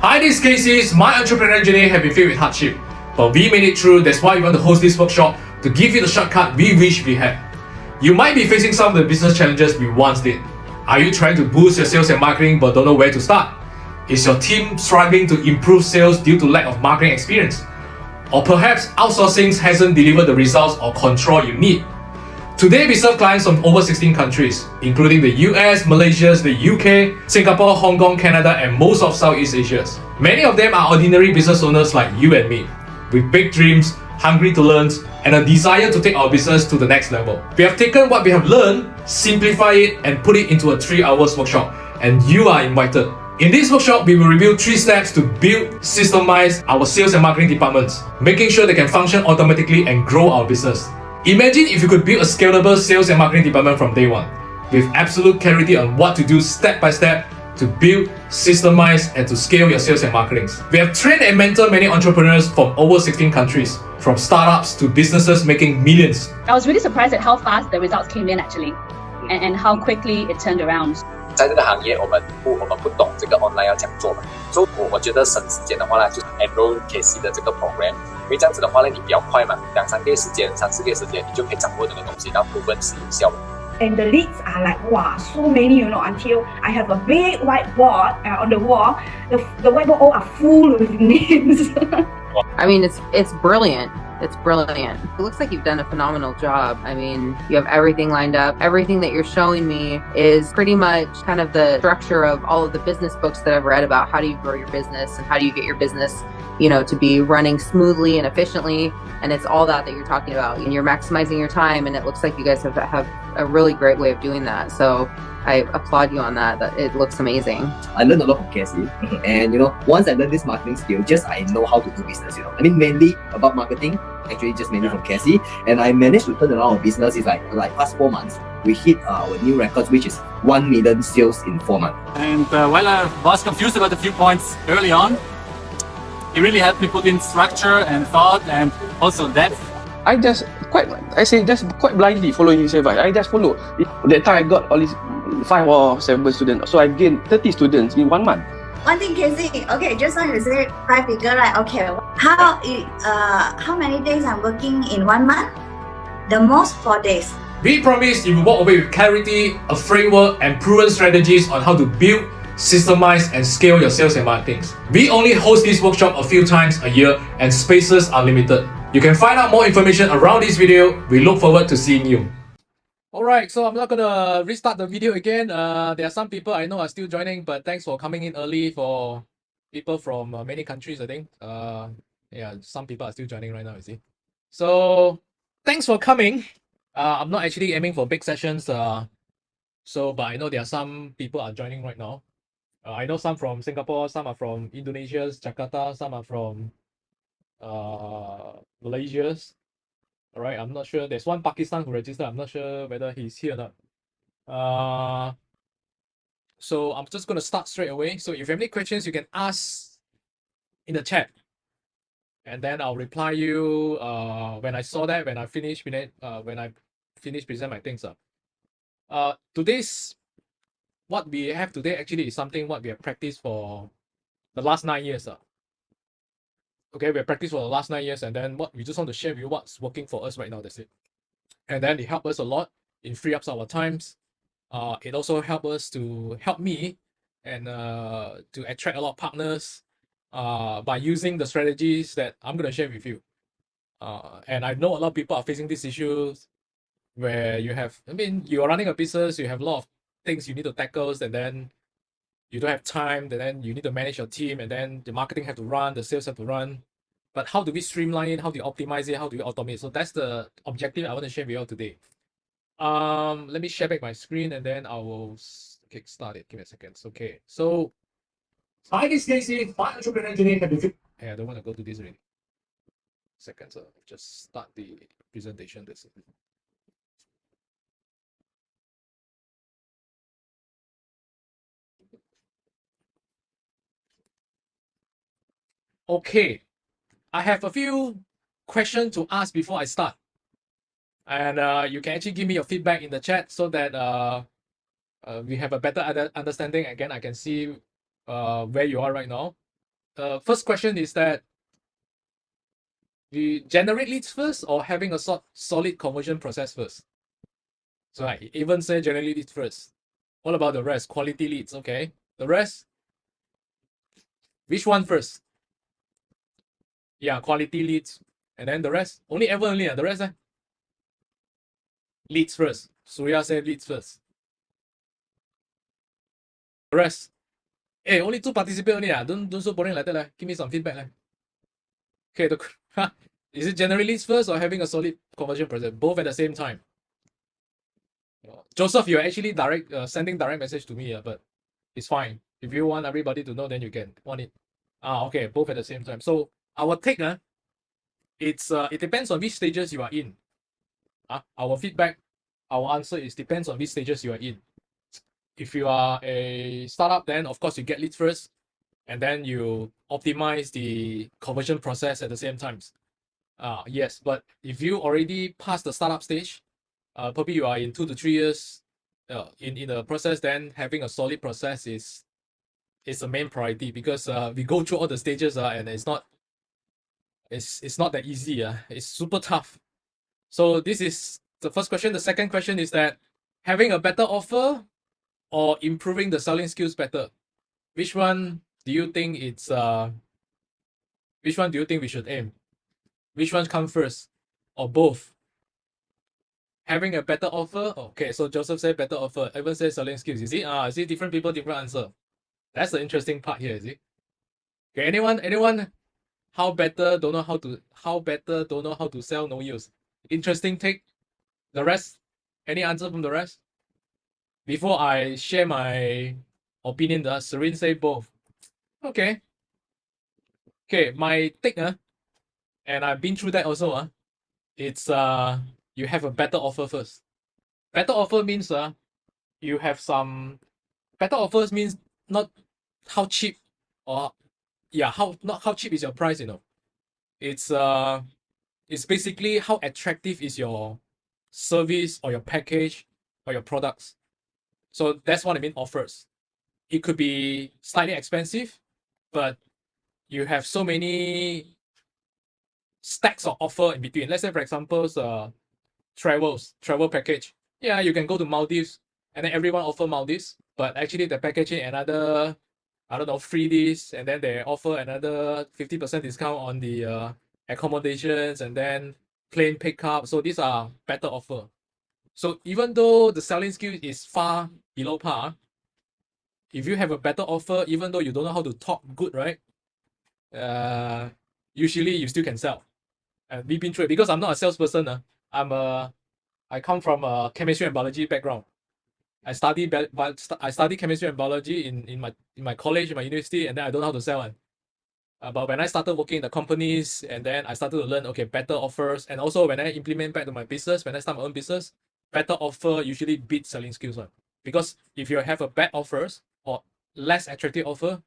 Hi, this is Casey. My entrepreneurial journey have been filled with hardship, but we made it through. That's why we want to host this workshop to give you the shortcut we wish we had. You might be facing some of the business challenges we once did. Are you trying to boost your sales and marketing but don't know where to start? Is your team struggling to improve sales due to lack of marketing experience? Or perhaps outsourcing hasn't delivered the results or control you need? Today we serve clients from over 16 countries, including the US, Malaysia, the UK, Singapore, Hong Kong, Canada, and most of Southeast Asia. Many of them are ordinary business owners like you and me, with big dreams, hungry to learn, and a desire to take our business to the next level. We have taken what we have learned, simplify it, and put it into a 3-hour workshop, and you are invited. In this workshop, we will review 3 steps to build, systemize our sales and marketing departments, making sure they can function automatically and grow our business. Imagine if you could build a scalable sales and marketing department from day one, with absolute clarity on what to do step by step to build, systemize, and to scale your sales and marketing. We have trained and mentored many entrepreneurs from over 16 countries, from startups to businesses making millions. I was really surprised at how fast the results came in actually, and how quickly it turned around. 在这个行业，我们不懂这个 online 要怎么做嘛，所以我觉得省时间的话呢，就是 enroll KC 的这个 program， 因为这样子的话呢，你比较快嘛，2-3个月时间，3-4个月时间，你就可以掌握这个东西，然后proven是有效的。 And the leads are like, wow, so many, until I have a big whiteboard on the wall. The whiteboard all are full with names. I mean, it's brilliant. It's brilliant. It looks like you've done a phenomenal job. I mean, you have everything lined up. Everything that you're showing me is pretty much kind of the structure of all of the business books that I've read about how do you grow your business and how do you get your business, to be running smoothly and efficiently. And it's all that you're talking about. And you're maximizing your time. And it looks like you guys have a really great way of doing that. So I applaud you on that. It looks amazing. I learned a lot from Cassie, and once I learned this marketing skill, I know how to do business. I mean, mainly about marketing, actually just mainly from Cassie, and I managed to turn around our business. It's like past 4 months, we hit our new records, which is 1 million sales in 4 months. And while I was confused about a few points early on, it really helped me put in structure and thought and also depth. I just quite blindly following his advice. I just follow. That time I got all these 5 or 7 students, so I gained 30 students in 1 month. One thing, Casey. Okay, just now you say 5 figure, right? Okay, how many days I'm working in 1 month? The most 4 days. We promise you will walk away with clarity, a framework, and proven strategies on how to build, systemize, and scale your sales and marketing. We only host this workshop a few times a year, and spaces are limited. You can find out more information around this video. We look forward to seeing you. Alright, so I'm not gonna restart the video again. There are some people I know are still joining, but thanks for coming in early for people from many countries, I think. Yeah, some people are still joining right now, you see. So, thanks for coming. I'm not actually aiming for big sessions, but I know there are some people are joining right now. I know some from Singapore, some are from Indonesia, Jakarta, some are from Malaysia. All right, I'm not sure. There's one Pakistan who registered. I'm not sure whether he's here or not. So I'm just going to start straight away. So if you have any questions, you can ask in the chat, and then I'll reply you when I saw that, when I finish present my things up. What we have today actually is something what we have practiced for the last 9 years. Okay, we have practiced for the last 9 years, and then what we just want to share with you what's working for us right now. That's it. And then it helped us a lot in free up our times. It also help me and to attract a lot of partners by using the strategies that I'm gonna share with you. And I know a lot of people are facing these issues where you are running a business, you have a lot of things you need to tackle, and then you don't have time, and then you need to manage your team, and then the marketing have to run, the sales have to run. But how do we streamline it? How do you optimize it? How do you automate? So that's the objective I want to share with you all today. Let me share back my screen, and then I will kickstart it. Give me a second. Okay. So, hi, this is Casey. My entrepreneurial journey have been. Hey, I don't want to go to this already. Second, so just start the presentation. This. Okay, I have a few questions to ask before I start. And you can actually give me your feedback in the chat so that we have a better understanding. Again, I can see where you are right now. first question is that we generate leads first or having a solid conversion process first? So I even say generate leads first. What about the rest? Quality leads, okay. The rest? Which one first? Yeah, quality leads. And then the rest? Only ever only, the rest? Leads first. Surya said leads first. The rest? Hey, only 2 participants only. Don't so boring like that. Give me some feedback. Okay, is it generally leads first or having a solid conversion process? Both at the same time. Joseph, you're actually sending direct message to me, but it's fine. If you want everybody to know, then you can want it. Okay, both at the same time. So our take, it depends on which stages you are in. Our feedback, our answer is depends on which stages you are in. If you are a startup, then of course you get leads first, and then you optimize the conversion process at the same time. Yes, but if you already passed the startup stage, probably you are in 2 to 3 years in the process, then having a solid process is the main priority, because we go through all the stages and it's not that easy. It's super tough. So this is the first question. The second question is that having a better offer or improving the selling skills better. Which one do you think which one do you think we should aim? Which one comes first? Or both? Having a better offer? Okay, so Joseph said better offer. Evan said selling skills. You see different people, different answer. That's the interesting part here, is it? Okay, anyone how better don't know how to sell, no use. Interesting take. The rest? Any answer from the rest? Before I share my opinion, Serene say both. Okay. Okay, my take, and I've been through that also, it's you have a better offer first. Better offer means you have some better offers means not how cheap or not how cheap is your price, It's basically how attractive is your service or your package or your products. So that's what I mean offers. It could be slightly expensive, but you have so many stacks of offer in between. Let's say, for example, travel package. Yeah, you can go to Maldives, and then everyone offer Maldives, but actually the packaging another, I don't know, free this, and then they offer another 50% discount on the accommodations, and then plane pickup. So these are better offer. So even though the selling skill is far below par, if you have a better offer, even though you don't know how to talk good, right? Usually you still can sell. And we've been through it because I'm not a salesperson. I come from a chemistry and biology background. I study chemistry and biology in my college, in my university, and then I don't know how to sell. But when I started working in the companies, and then I started to learn, okay, better offers, and also when I implement back to my business, when I start my own business, better offer usually beats selling skills. Because if you have a bad offers or less attractive offer,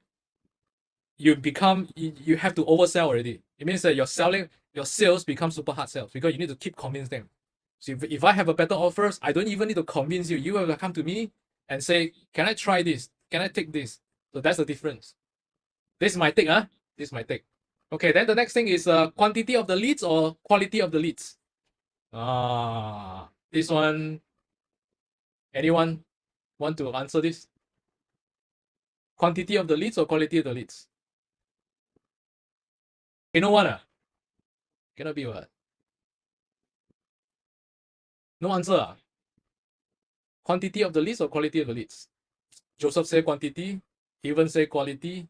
you have to oversell already. It means that your sales become super hard sales because you need to keep convince them. So if I have a better offers, I don't even need to convince you. You will come to me and say, can I try this? Can I take this? So that's the difference. This is my take, This is my take. Okay, then the next thing is quantity of the leads or quality of the leads. This one, anyone want to answer this? Quantity of the leads or quality of the leads? You know what? Cannot be what? No answer. Quantity of the leads or quality of the leads? Joseph say quantity. Even say quality.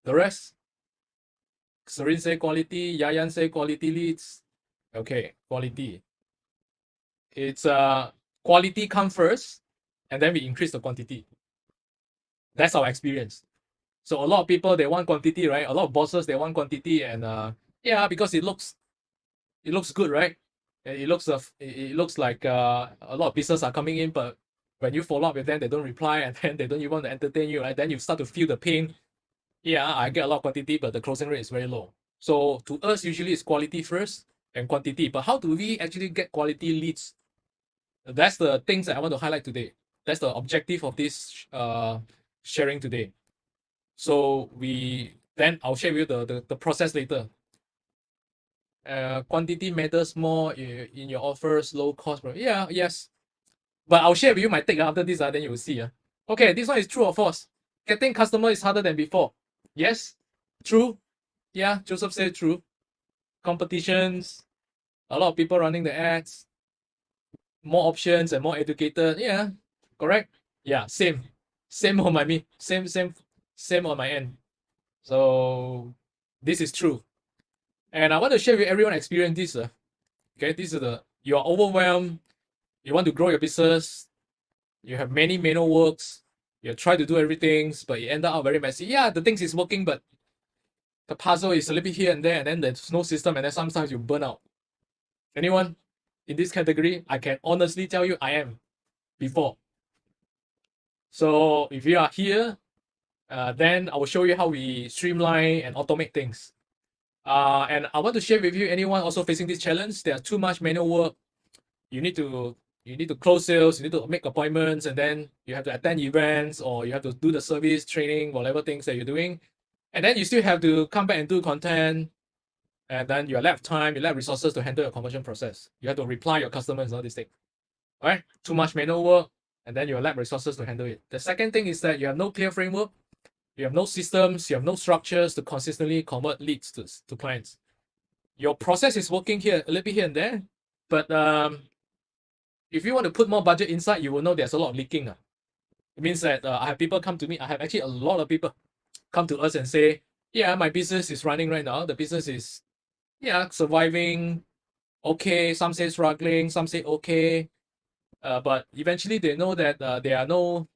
The rest? Serene say quality. Yayan say quality leads. Okay, quality. It's quality come first, and then we increase the quantity. That's our experience. So a lot of people, they want quantity, right? A lot of bosses, they want quantity, and because it looks good, right? It looks like a lot of business are coming in, but when you follow up with them, they don't reply, and then they don't even want to entertain you, right? Then you start to feel the pain. Yeah, I get a lot of quantity, but the closing rate is very low. So to us, usually it's quality first and quantity. But how do we actually get quality leads? That's the things that I want to highlight today. That's the objective of this sharing today. So we Then I'll share with you the process later. Quantity matters more in your offers, low cost. Yeah, yes. But I'll share with you my take after this, then you will see. Okay, this one is true or false? Getting customer is harder than before. Yes, true. Yeah, Joseph said true. Competitions, a lot of people running the ads, more options and more educated. Yeah, correct. Yeah, same on my me, same on my end. So this is true, and I want to share with everyone experience this. Okay, this is you are overwhelmed. You want to grow your business. You have many manual works. You try to do everything, but it end up very messy. Yeah, the things is working, but the puzzle is a little bit here and there, and then there's no system, and then sometimes you burn out. Anyone in this category? I can honestly tell you I am before. So if you are here, then I will show you how we streamline and automate things. And I want to share with you anyone also facing this challenge. There's too much manual work. You need to close sales, you need to make appointments, and then you have to attend events, or you have to do the service training, whatever things that you're doing. And then you still have to come back and do content. And then you lack time, you lack resources to handle your conversion process. You have to reply your customers and all these things. All right? Too much manual work, and then you lack resources to handle it. The second thing is that you have no clear framework, you have no systems, you have no structures to consistently convert leads to clients. Your process is working here, a little bit here and there, but if you want to put more budget inside, you will know there's a lot of leaking. It means that I have people come to me. I have actually a lot of people come to us and say, yeah, my business is running right now. The business is, yeah, surviving. Okay, some say struggling, some say okay. But eventually they know that there are no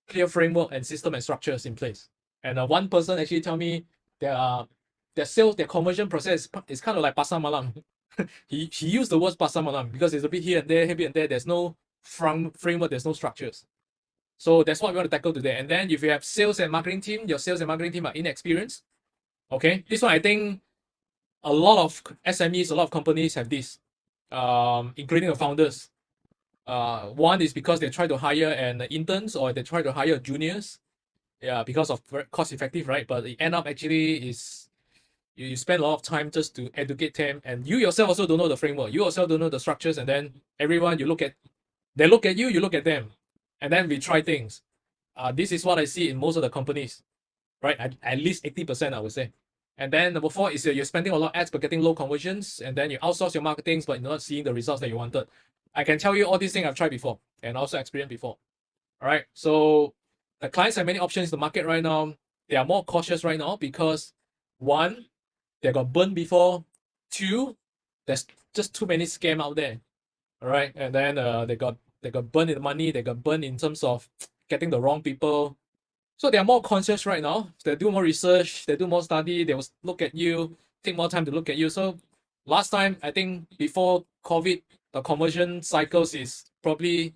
clear framework and system and structures in place. And one person actually tell me their sales, their conversion process is kind of like pasar malam. he used the words pasar malam because it's a bit here and there, here and there. There's no framework, there's no structures. So that's what we want to tackle today. And then if you have sales and marketing team, your sales and marketing team are inexperienced. Okay, this one I think a lot of SMEs, a lot of companies have this, including the founders. One is because they try to hire an interns, or they try to hire juniors. Yeah, because of cost effective, right? But it end up actually is you spend a lot of time just to educate them, and you yourself also don't know the framework. You yourself don't know the structures, and then everyone you look at, they look at you, you look at them, and then we try things. This is what I see in most of the companies, right? At least 80%, I would say. And then number 4 is you're spending a lot of ads but getting low conversions, and then you outsource your marketing but you're not seeing the results that you wanted. I can tell you all these things I've tried before and also experienced before. All right. So the clients have many options in the market right now. They are more cautious right now because 1, they got burned before. 2, there's just too many scams out there. All right. And then they got burned in money. They got burned in terms of getting the wrong people. So they are more conscious right now. They do more research, they do more study, they will look at you, take more time to look at you. So last time, I think before COVID, the conversion cycles is probably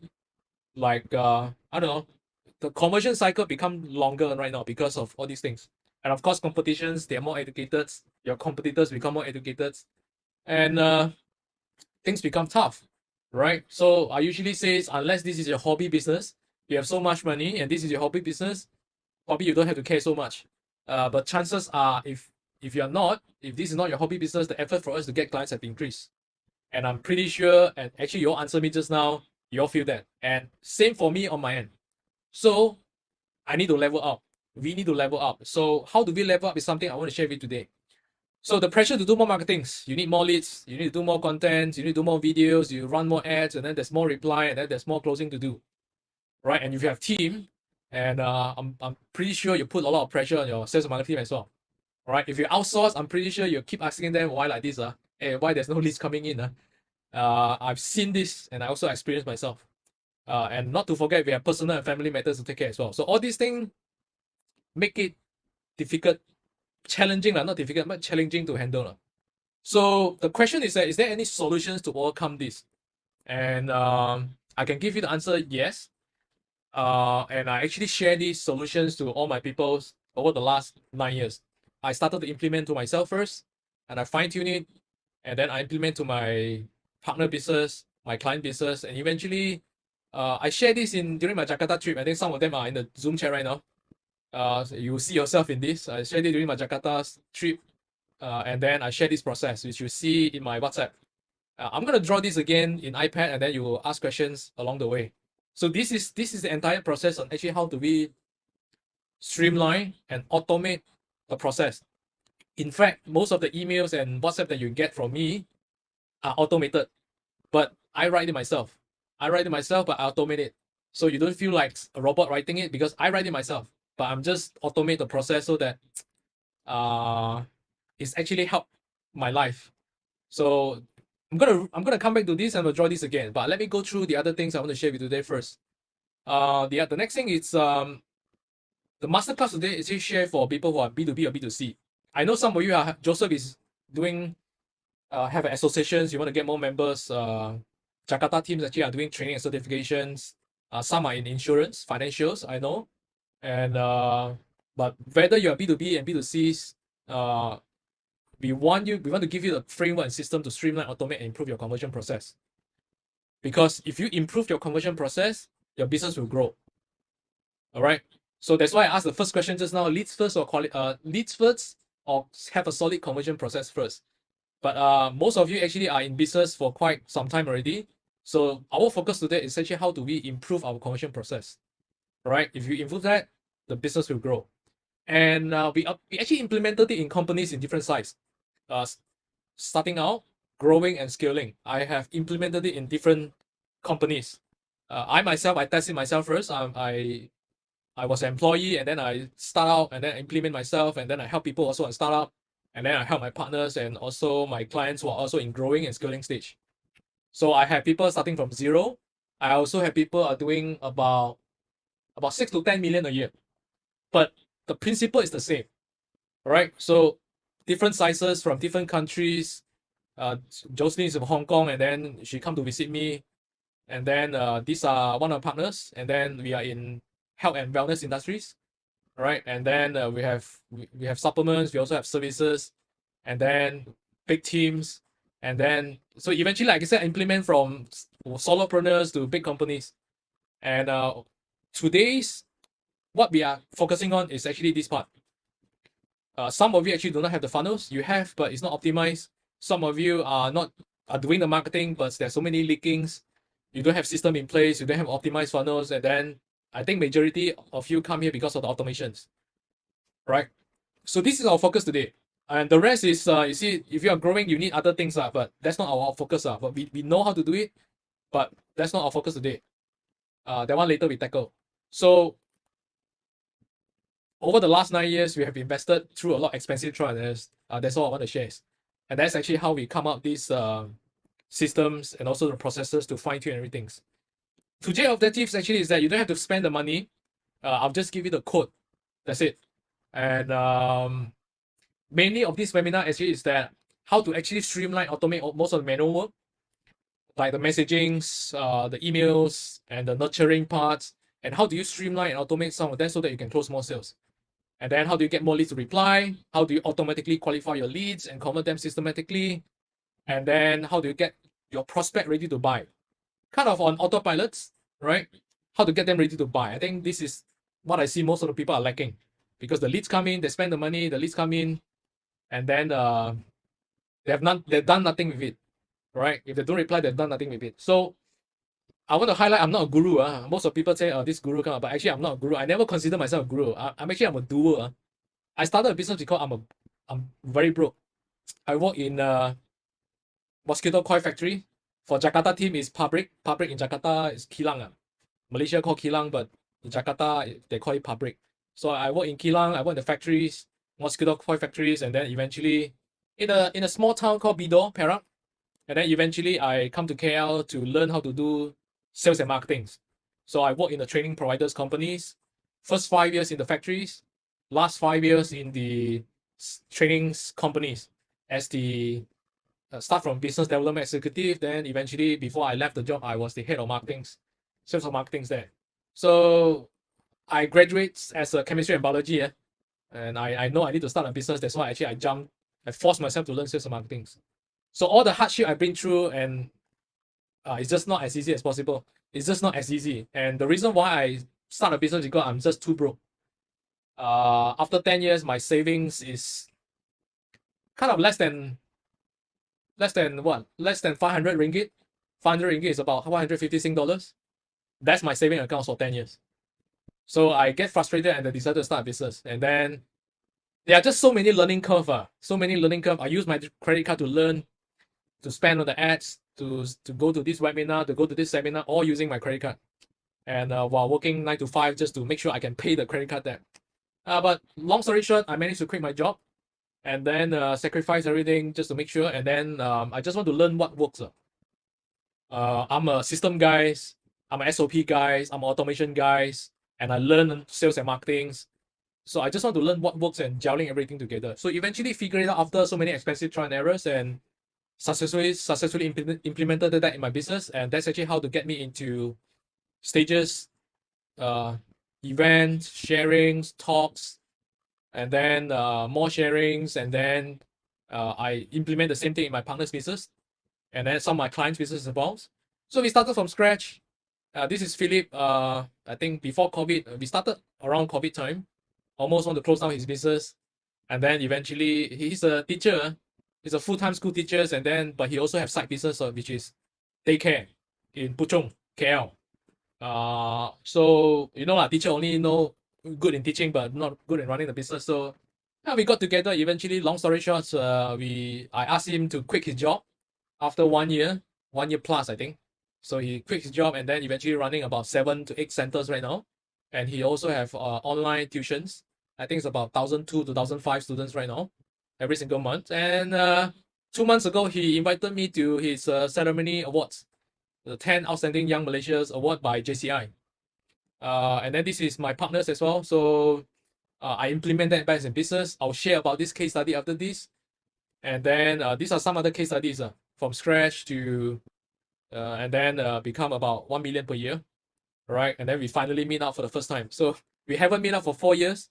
like, I don't know, the conversion cycle become longer right now because of all these things. And of course, competitions, they're more educated. Your competitors become more educated. And things become tough, right? So I usually say, unless this is your hobby business, you have so much money and this is your hobby business, probably you don't have to care so much. But chances are, if you're not, if this is not your hobby business, the effort for us to get clients have increased. And I'm pretty sure, and actually you all answered me just now, you all feel that. And same for me on my end. So I need to level up. We need to level up. So how do we level up is something I want to share with you today. So the pressure to do more marketings, you need more leads, you need to do more content, you need to do more videos, you run more ads, and then there's more reply, and then there's more closing to do, right? And if you have team, and I'm pretty sure you put a lot of pressure on your sales and marketing team as well. All right. If you outsource, I'm pretty sure you keep asking them why like this. Hey, why there's no leads coming in. I've seen this and I also experienced myself. And not to forget, we have personal and family matters to take care as well. So all these things make it difficult, challenging, not difficult, but challenging to handle. So the question is that, is there any solutions to overcome this? And I can give you the answer, yes. And I actually share these solutions to all my people over the last 9 years. I started to implement to myself first, and I fine-tune it, and then I implement to my partner business, my client business, and eventually I share this during my Jakarta trip. I think some of them are in the Zoom chat right now. So you will see yourself in this. I shared it during my Jakarta trip, and then I share this process, which you see in my WhatsApp. I'm gonna draw this again in iPad, and then you will ask questions along the way. So this is the entire process on actually how do we streamline and automate the process. In fact, most of the emails and WhatsApp that you get from me are automated, but I write it myself. I write it myself, but I automate it. So you don't feel like a robot writing it because I write it myself, but I'm just automate the process so that it's actually helped my life. So I'm gonna come back to this and I'll draw this again. But let me go through the other things I want to share with you today first. The next thing is the masterclass today is actually share for people who are B2B or B2C. I know some of you are Joseph is doing have associations, you want to get more members. Jakarta teams actually are doing training and certifications. Some are in insurance, financials, I know. And but whether you're B2B and B2Cs, we want to give you the framework and system to streamline, automate, and improve your conversion process. Because if you improve your conversion process, your business will grow. All right. So that's why I asked the first question just now: leads first or leads first, or have a solid conversion process first. But most of you actually are in business for quite some time already. So our focus today is actually how do we improve our conversion process. All right. If you improve that, the business will grow. And we actually implemented it in companies in different sizes. Starting out, growing and scaling. I have implemented it in different companies. I tested myself first. I was an employee, and then I start out and then implement myself, and then I help people also on startup, and then I help my partners and also my clients who are also in growing and scaling stage. So I have people starting from zero. I also have people are doing about 6 to 10 million a year. But the principle is the same. All right. So different sizes from different countries. Jocelyn is from Hong Kong, and then she come to visit me. And then these are one of our partners, and then we are in health and wellness industries, right? And then we have supplements, we also have services, and then big teams, and then so eventually, like I said, implement from solopreneurs to big companies. And today's what we are focusing on is actually this part. Some of you actually do not have the funnels. You have, but it's not optimized. Some of you are doing the marketing, but there's so many leakings. You don't have system in place. You don't have optimized funnels, and then I think majority of you come here because of the automations, right? So this is our focus today, and the rest is you see, if you are growing, you need other things, but that's not our focus, but we know how to do it, but that's not our focus today. That one later we tackle. So over the last 9 years, we have invested through a lot of expensive trials. That's all I want to share. And that's actually how we come up these systems and also the processes to fine tune everything. Today's objectives actually is that you don't have to spend the money. I'll just give you the code. That's it. And mainly of this webinar actually is that how to actually streamline, automate most of the manual work, like the messagings, the emails, and the nurturing parts. And how do you streamline and automate some of that so that you can close more sales? And then how do you get more leads to reply? How do you automatically qualify your leads and convert them systematically? And then how do you get your prospect ready to buy? Kind of on autopilots, right? How to get them ready to buy. I think this is what I see most of the people are lacking, because the leads come in, they spend the money, the leads come in, and then they've done nothing with it, right? If they don't reply, they've done nothing with it. So I want to highlight, I'm not a guru. Most of people say, this guru kind of, but actually I'm not a guru. I never consider myself a guru. I'm a doer. I started a business because I'm very broke. I work in mosquito coil factory. For Jakarta team is pabrik. Pabrik in Jakarta is kilang. Malaysia call kilang, but in Jakarta they call it pabrik. So I work in kilang. I work in the factories, mosquito coil factories, and then eventually in a small town called Bidor, Perak. And then eventually I come to KL to learn how to do sales and marketing. So I work in the training providers companies. First 5 years in the factories, last 5 years in the trainings companies as the start from business development executive. Then eventually, before I left the job, I was the head of marketing, sales of marketing there. So I graduated as a chemistry and biology, and I know I need to start a business. That's why actually I forced myself to learn sales and marketing. So all the hardship I've been through, and it's just not as easy as possible. It's just not as easy. And the reason why I start a business is because I'm just too broke. After 10 years, my savings is kind of less than what? Less than 500 ringgit. 500 ringgit is about 150 Sing dollars. That's my saving account for 10 years. So I get frustrated and I decided to start a business. And then there are just so many learning curve. So many learning curve. I use my credit card to learn, to spend on the ads, to go to this webinar, to go to this seminar, all using my credit card. And while working 9 to 5 just to make sure I can pay the credit card debt. But long story short, I managed to quit my job and then sacrifice everything just to make sure. And then I just want to learn what works. I'm a system guys, I'm a SOP guys, I'm an automation guys, and I learn sales and marketing. So I just want to learn what works and gelling everything together. So eventually figure it out after so many expensive trial and errors and successfully implemented that in my business. And that's actually how to get me into stages, events, sharings, talks, and then more sharings. And then I implement the same thing in my partner's business and then some of my clients' business as well. So we started from scratch. This is Philip. I think before COVID, we started around COVID time. Almost want to close down his business, and then eventually he's a teacher. He's a full-time school teacher, and then but he also have side business, which is daycare in Puchong, KL. So you know lah, teacher only know good in teaching, but not good in running the business. So we got together. Eventually, long story short, I asked him to quit his job after 1 year plus, I think. So he quit his job and then eventually running about 7 to 8 centers right now. And he also have online tuitions. I think it's about 1,002 to 1,005 students right now, every single month. And 2 months ago, he invited me to his ceremony awards, the 10 Outstanding Young Malaysians Award by JCI. And then this is my partners as well. So I implement that back in business. I'll share about this case study after this. And then these are some other case studies from scratch to, and then become about 1 million per year. Right, and then we finally meet up for the first time. So we haven't met up for 4 years,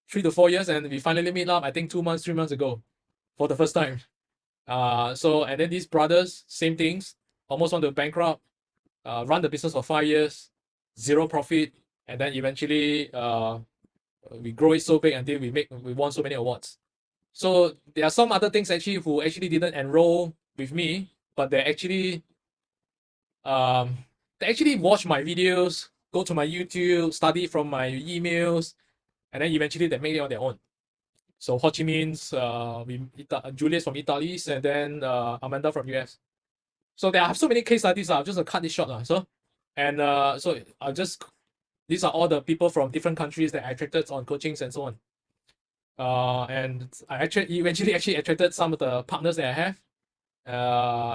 3 to 4 years, and we finally meet up, I think 2 months, 3 months ago for the first time. So, and then these brothers, same things, almost want to bankrupt, run the business for 5 years, zero profit, and then eventually we grow it so big until we won so many awards. So there are some other things actually who actually didn't enroll with me, but they actually watch my videos, go to my YouTube, study from my emails, and then eventually they make it on their own. So Ho Chi Minh's, Julius from Italy, and then Amanda from US. So there are so many case studies. I'll just cut this short. So I'll just, these are all the people from different countries that I attracted on coachings and so on. And I eventually attracted some of the partners that I have.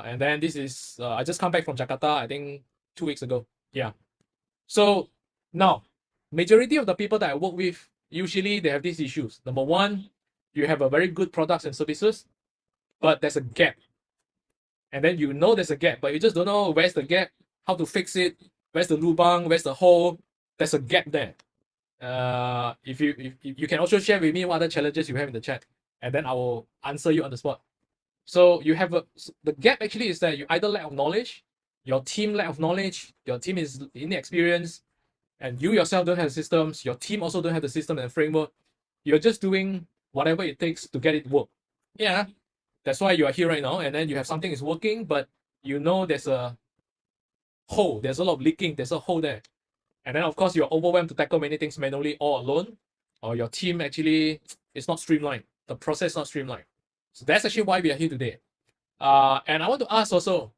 And then this is, I just come back from Jakarta, I think 2 weeks ago. Yeah. So now, majority of the people that I work with, usually they have these issues. Number one, you have a very good products and services, but there's a gap. And then you know there's a gap, but you just don't know where's the gap, how to fix it, where's the lubang, where's the hole. There's a gap there. If you can also share with me what other challenges you have in the chat, and then I will answer you on the spot. So you have the gap actually is that you either lack of knowledge, your team lack of knowledge, your team is inexperienced, and you yourself don't have the systems, your team also don't have the system and framework. You're just doing whatever it takes to get it work. Yeah, that's why you are here right now, and then you have something is working, but you know there's a hole, there's a lot of leaking, there's a hole there. And then of course you're overwhelmed to tackle many things manually all alone, or your team actually is not streamlined, the process not streamlined. So that's actually why we are here today. And I want to ask also,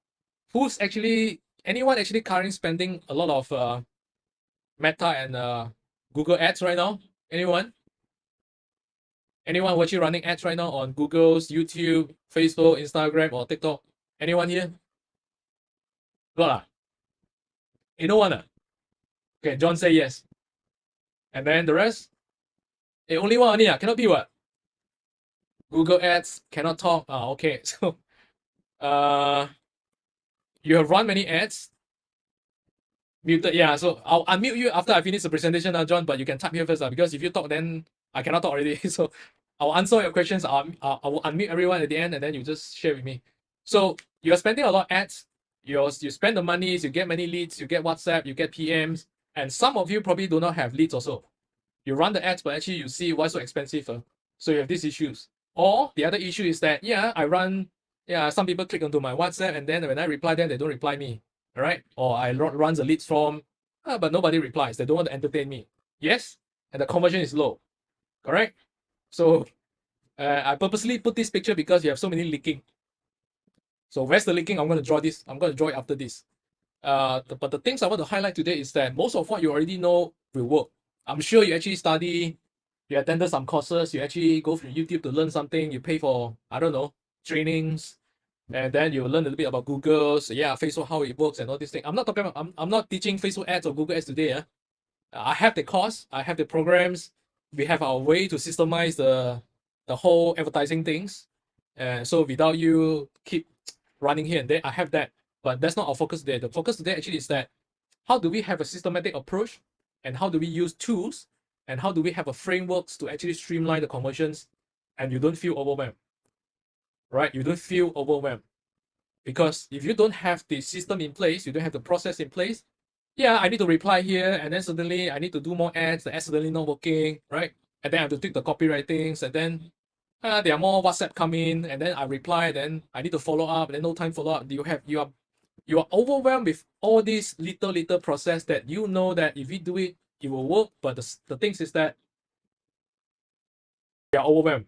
anyone actually currently spending a lot of Meta and Google ads right now? Anyone? Anyone actually running ads right now on Google's, YouTube, Facebook, Instagram, or TikTok? Anyone here? Got no one? Okay, John say yes. And then the rest? Only one only, cannot be what? Google ads, cannot talk. Okay. So you have run many ads. Muted, yeah. So I'll unmute you after I finish the presentation, John, but you can type here first, because if you talk, then I cannot talk already. So I'll answer your questions. I will unmute everyone at the end, and then you just share with me. So you're spending a lot of ads. You spend the money, you get many leads, you get WhatsApp, you get PMs, and some of you probably do not have leads also. You run the ads, but actually you see why so expensive. So you have these issues. Or the other issue is that, some people click onto my WhatsApp, and then when I reply them, they don't reply me. All right? Or I run the leads from, but nobody replies. They don't want to entertain me. Yes? And the conversion is low. Correct? So I purposely put this picture because you have so many leaking. So where's the leaking? I'm going to draw this. I'm going to draw it after this. But the things I want to highlight today is that most of what you already know will work. I'm sure you actually study, you attended some courses, you actually go through YouTube to learn something, you pay for, I don't know, trainings, and then you learn a little bit about Google, so yeah, Facebook, how it works and all these things. I'm not talking about, I'm not teaching Facebook ads or Google ads today. I have the course, I have the programs, we have our way to systemize the whole advertising things. And so without you keep running here and there, I have that. But that's not our focus today. The focus today actually is that how do we have a systematic approach, and how do we use tools, and how do we have a frameworks to actually streamline the conversions, and you don't feel overwhelmed, right? You don't feel overwhelmed. Because if you don't have the system in place, you don't have the process in place, yeah, I need to reply here, and then suddenly I need to do more ads, the ads suddenly not working, right? And then I have to tweak the copywritings, and then there are more WhatsApp coming, and then I reply, then I need to follow up, and then no time follow up. You are overwhelmed with all these little process that you know that if you do it, it will work. But the things is that you are overwhelmed,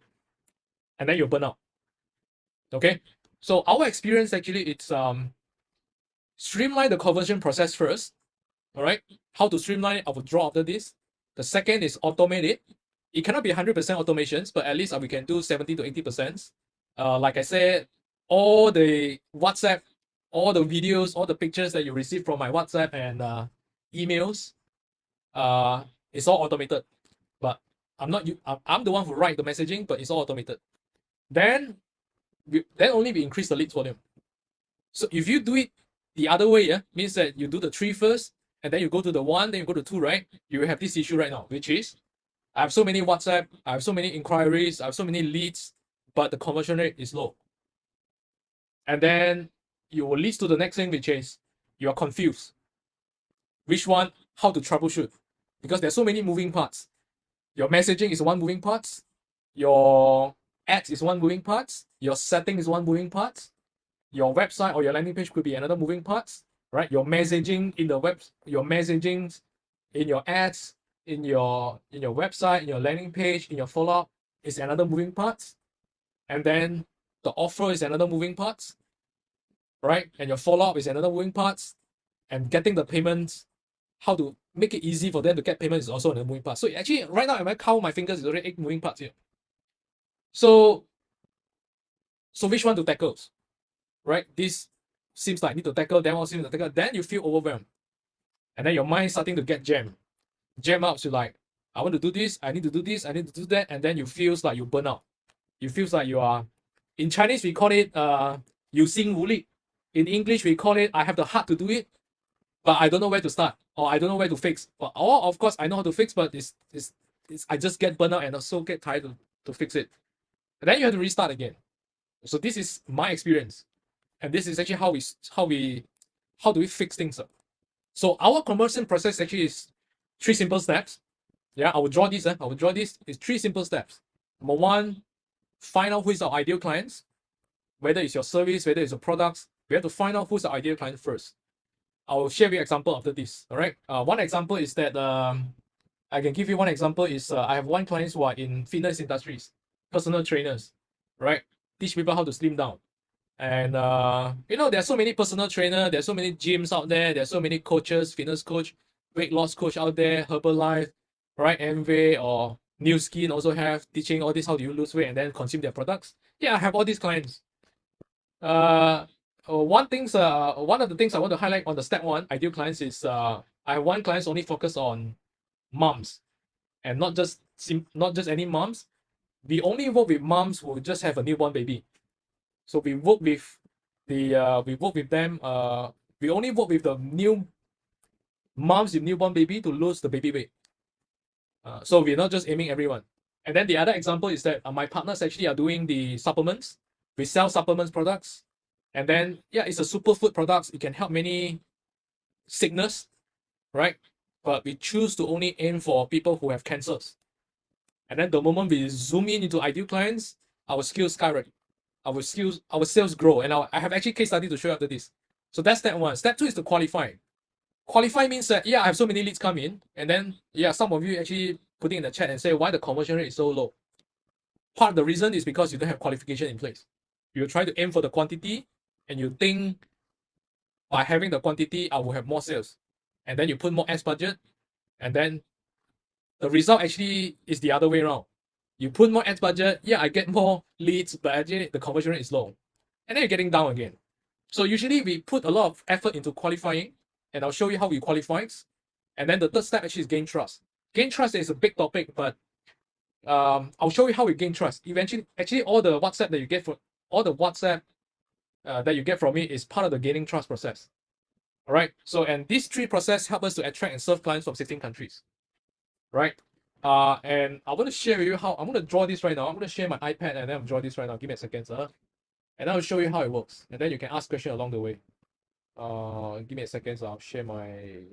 and then you burn out. Okay, so our experience actually it's streamline the conversion process first. All right, how to streamline it, I will draw after this. The second is automate it. It cannot be 100% automations, but at least we can do 70 to 80%. Like I said, all the WhatsApp, all the videos, all the pictures that you receive from my WhatsApp and emails, it's all automated. But I'm the one who write the messaging, but it's all automated. Then only we increase the leads volume. So if you do it the other way, means that you do the 3 first, and then you go to the 1, then you go to 2, right? You have this issue right now, which is I have so many WhatsApp, I have so many inquiries, I have so many leads, but the conversion rate is low. And then you will lead to the next thing, which is you are confused. Which one, how to troubleshoot? Because there's so many moving parts. Your messaging is one moving part, your ads is one moving part, your setting is one moving part, your website or your landing page could be another moving part, right? Your messaging in the web, your messaging in your ads, in your website, in your landing page, in your follow-up is another moving part. And then the offer is another moving part, right? And your follow-up is another moving part. And getting the payments, how to make it easy for them to get payments is also another moving part. So actually, right now, if I count my fingers, it's already 8 moving parts here. So which one to tackle? Right? This seems like I need to tackle, that one seems to tackle. Then you feel overwhelmed. And then your mind starting to get jammed. Jam out to like, I want to do this, I need to do this, I need to do that, and then you feels like you burn out. You feels like you are, in Chinese we call it 有心无力. In English we call it I have the heart to do it, but I don't know where to start, or I don't know where to fix. Or of course I know how to fix, but it's I just get burnt out and also get tired to fix it. And then you have to restart again. So this is my experience, and this is actually how do we fix things up. So our conversion process actually is 3 simple steps. Yeah, I will draw this. I will draw this. It's 3 simple steps. Number 1, find out who is our ideal clients. Whether it's your service, whether it's your products, we have to find out who's the ideal client first. I will share with you an example after this. All right. One example is that I can give you one example is I have one client who are in fitness industries, personal trainers, right? Teach people how to slim down. And there are so many personal trainers, there are so many gyms out there, there are so many coaches, fitness coach, weight loss coach out there, Herbalife, right? Amway or New Skin also have teaching all this, how do you lose weight and then consume their products. Yeah, I have all these clients. One of the things I want to highlight on the step 1 ideal clients is I have one client only focus on moms, and not just any moms. We only work with moms who just have a newborn baby. So we work with we only work with the new moms with newborn baby to lose the baby weight. So we're not just aiming everyone. And then the other example is that my partners actually are doing the supplements. We sell supplements products. And then, yeah, it's a superfood products. It can help many sickness, right? but we choose to only aim for people who have cancers. And then the moment we zoom in into ideal clients, our skills skyrocket. Our sales grow. And I have actually case study to show you after this. So that's step one. Step two is to qualify. Qualify means that, yeah, I have so many leads come in. And then, yeah, some of you actually putting in the chat and say why the conversion rate is so low. Part of the reason is because you don't have qualification in place. You try to aim for the quantity and you think by having the quantity, I will have more sales. And then you put more ads budget, and then the result actually is the other way around. You put more ads budget, yeah, I get more leads, but actually the conversion rate is low. And then you're getting down again. So usually we put a lot of effort into qualifying, and I'll show you how we qualify. And then the third step actually is gain trust. Gain trust is a big topic, but I'll show you how we gain trust. Eventually, actually, all the WhatsApp that you get from me is part of the gaining trust process. All right. So, and these three processes help us to attract and serve clients from 16 countries. Right. And I want to share with you how I'm going to draw this right now. I'm going to share my iPad and then I'll draw this right now. Give me a second, sir. And I'll show you how it works. And then you can ask questions along the way. Give me a second. So I'll share my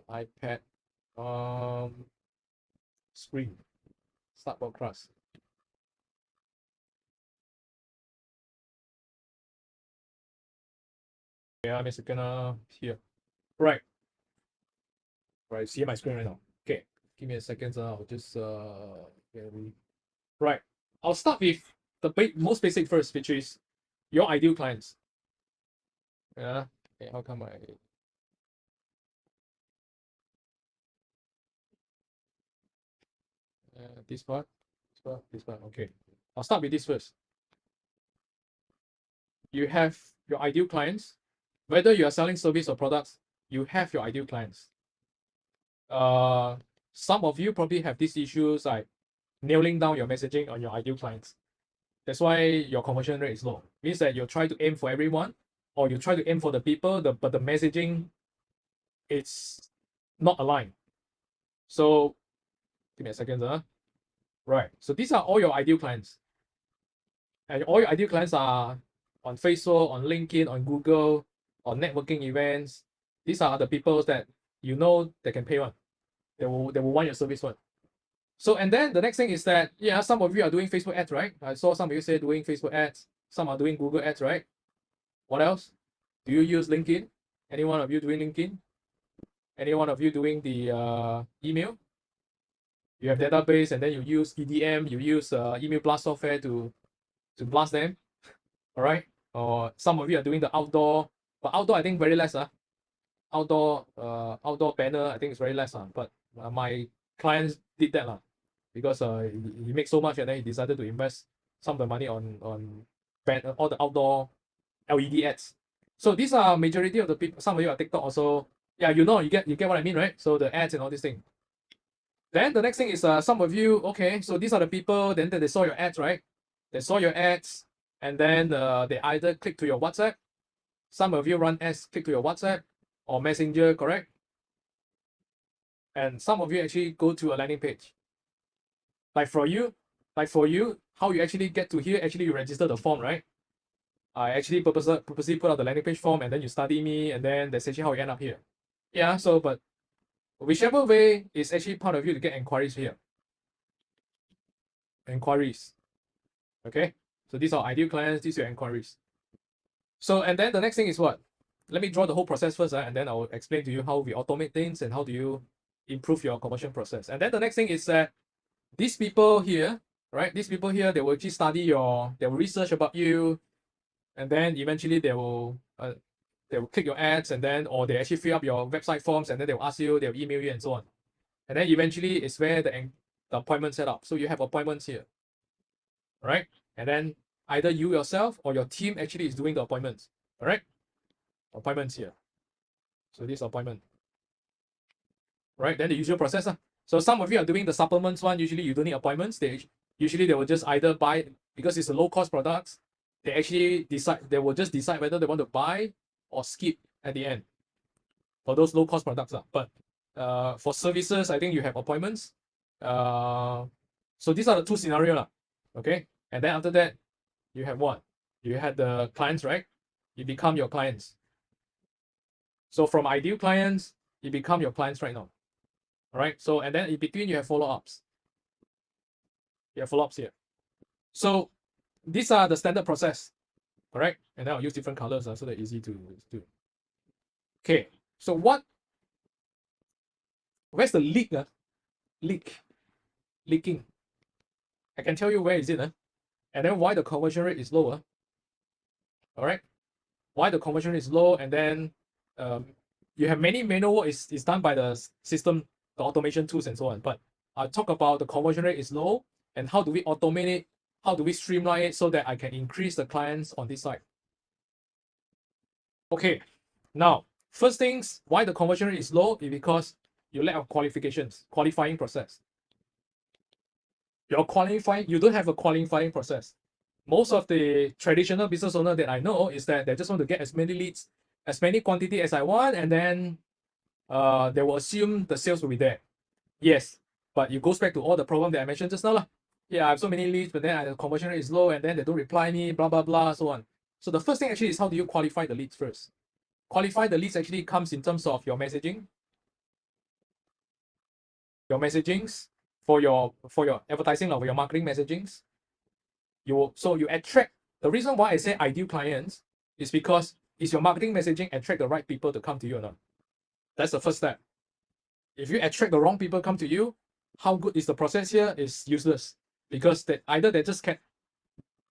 iPad screen. Start broadcast. Yeah, I'm a second here. Right. Right, see my screen right now. Okay, give me a second. I'll just right. I'll start with the most basic first, which is your ideal clients. Yeah. Okay, how come this part, this part. Okay, I'll start with this first. You have your ideal clients. Whether you are selling service or products, you have your ideal clients. Some of you probably have these issues like nailing down your messaging on your ideal clients. That's why your conversion rate is low. Means that you try to aim for everyone, or you try to aim for the people, but the messaging, it's not aligned. So give me a second. Right. So these are all your ideal clients. And all your ideal clients are on Facebook, on LinkedIn, on Google, on networking events. These are the people that you know they can pay one. They will want your service one. So, and then the next thing is that, yeah, some of you are doing Facebook ads, right? I saw some of you say doing Facebook ads. Some are doing Google ads, right? What else? Do you use LinkedIn? Any one of you doing LinkedIn? Any one of you doing the email? You have database and then you use EDM, you use email blast software to blast them, all right? Or some of you are doing the outdoor, but outdoor I think very less. Outdoor banner I think it's very less. But my clients did that because he makes so much and then he decided to invest some of the money on all the outdoor LED ads. So these are majority of the people. Some of you are TikTok also. Yeah, you get what I mean, right? So the ads and all these things. Then the next thing is some of you, okay, so these are the people, then they saw your ads, right? They saw your ads, and then they either click to your WhatsApp. Some of you run ads, click to your WhatsApp or Messenger, correct? And some of you actually go to a landing page. Like for you, how you actually get to here, actually you register the form, right? I actually purposely put out the landing page form and then you study me and then that's actually how you end up here. Yeah, so but whichever way is actually part of you to get inquiries here. Inquiries. Okay, so these are ideal clients, these are your inquiries. So, and then the next thing is what? Let me draw the whole process first, and then I'll explain to you how we automate things and how do you improve your conversion process. And then the next thing is that these people here, right? These people here, they will actually study they will research about you, and then eventually they will click your ads, and then or they actually fill up your website forms, and then they will ask you, they'll email you, and so on. And then eventually it's where the appointment set up. So you have appointments here, right? And then either you yourself or your team actually is doing the appointments. All right, appointments here. So this appointment, right? Then the usual process. So some of you are doing the supplements one. Usually you don't need appointments. They will just either buy, because it's a low cost products. They actually decide, they will just decide whether they want to buy or skip at the end for those low cost products. But for services, I think you have appointments. So these are the two scenarios. Okay. And then after that, you have what? You had the clients, right? You become your clients. So from ideal clients, it become your clients right now. All right. So, and then in between you have follow-ups. You have follow-ups here. So these are the standard process. Correct. And then I'll use different colors so they're easy to do. Okay. So where's the leak? Leaking. I can tell you where is it. And then why the conversion rate is lower. All right. Why the conversion rate is low, and then you have many manual work is done by the system, the automation tools and so on. But I'll talk about the conversion rate is low and how do we automate it, how do we streamline it so that I can increase the clients on this side. Okay, now first things why the conversion rate is low is because you lack of qualifying process. You don't have a qualifying process. Most of the traditional business owner that I know is that they just want to get as many leads, as many quantity as I want, and then they will assume the sales will be there. Yes, but it goes back to all the problem that I mentioned just now. Yeah, I have so many leads, but then the conversion rate is low, and then they don't reply me, blah, blah, blah, so on. So the first thing actually is how do you qualify the leads first? Qualify the leads actually comes in terms of your messaging. Your messagings for your advertising or your marketing messagings. So you attract, the reason why I say ideal clients is because is your marketing messaging attract the right people to come to you or not? That's the first step. If you attract the wrong people come to you, how good is the process here is useless because either they just can't.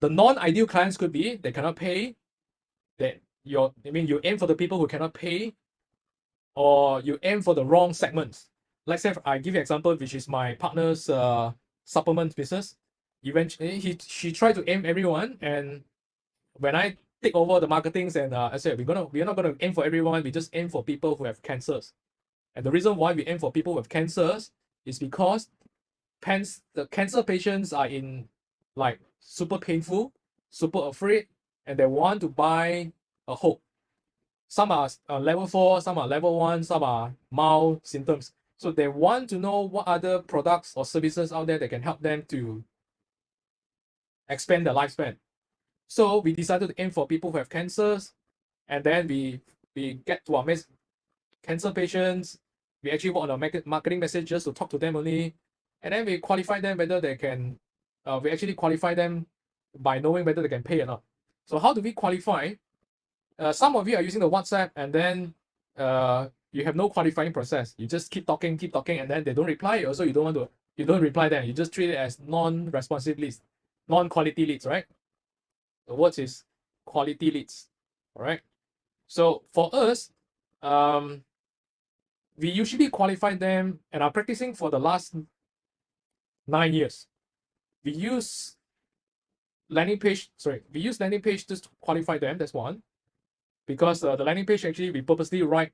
The non-ideal clients could be they cannot pay. You aim for the people who cannot pay, or you aim for the wrong segments. Let's say I give you an example, which is my partner's supplement business. Eventually, she tried to aim everyone, and when I take over the marketings and I said we're not gonna aim for everyone. We just aim for people who have cancers. And the reason why we aim for people with cancers is because the cancer patients are in like super painful, super afraid, and they want to buy a hope. Some are level 4, some are level 1, some are mild symptoms. So they want to know what other products or services out there that can help them to expand their lifespan. So we decided to aim for people who have cancers, and then we get to our cancer patients. We actually work on our marketing messages to talk to them only, and then we qualify them whether they can. We actually qualify them by knowing whether they can pay or not. So how do we qualify? Some of you are using the WhatsApp, and then you have no qualifying process. You just keep talking, and then they don't reply. Also, you don't reply them. You just treat it as non-responsive leads, non-quality leads, right? The word is quality leads. All right. So for us, we usually qualify them and are practicing for the last 9 years. We use landing page just to qualify them. That's one. Because the landing page actually we purposely write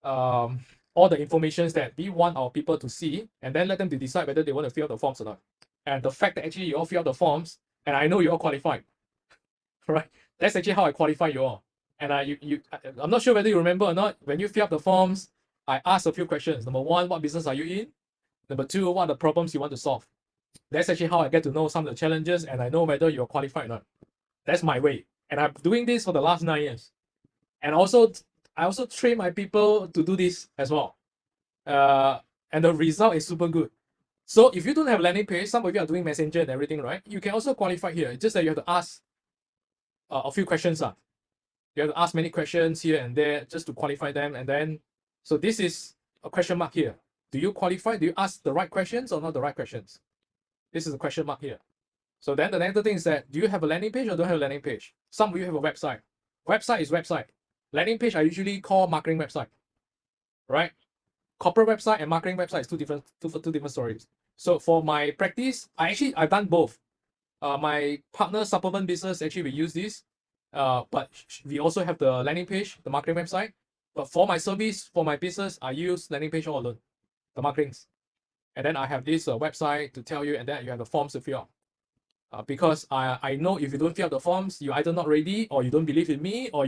all the information that we want our people to see, and then let them to decide whether they want to fill out the forms or not. And the fact that actually you all fill out the forms, and I know you all qualified, right? That's actually how I qualify you all. And I'm not sure whether you remember or not. When you fill out the forms, I ask a few questions. Number one, what business are you in? Number two, what are the problems you want to solve? That's actually how I get to know some of the challenges, and I know whether you're qualified or not. That's my way. And I'm doing this for the last 9 years. And I also train my people to do this as well. And the result is super good. So if you don't have landing page, some of you are doing messenger and everything, right? You can also qualify here. It's just that you have to ask a few questions. You have to ask many questions here and there just to qualify them. And then, so this is a question mark here. Do you qualify? Do you ask the right questions or not the right questions? This is a question mark here. So then the next thing is that, do you have a landing page or don't have a landing page? Some of you have a website. Website is website. Landing page I usually call marketing website, right? Corporate website and marketing website is two different stories. So for my practice, I've done both. My partner supplement business, actually we use this, but we also have the landing page, the marketing website. But for my service, for my business, I use landing page all alone, the marketings. And then I have this website to tell you, and then you have the forms to fill out. Because I know if you don't fill out the forms, you're either not ready, or you don't believe in me, or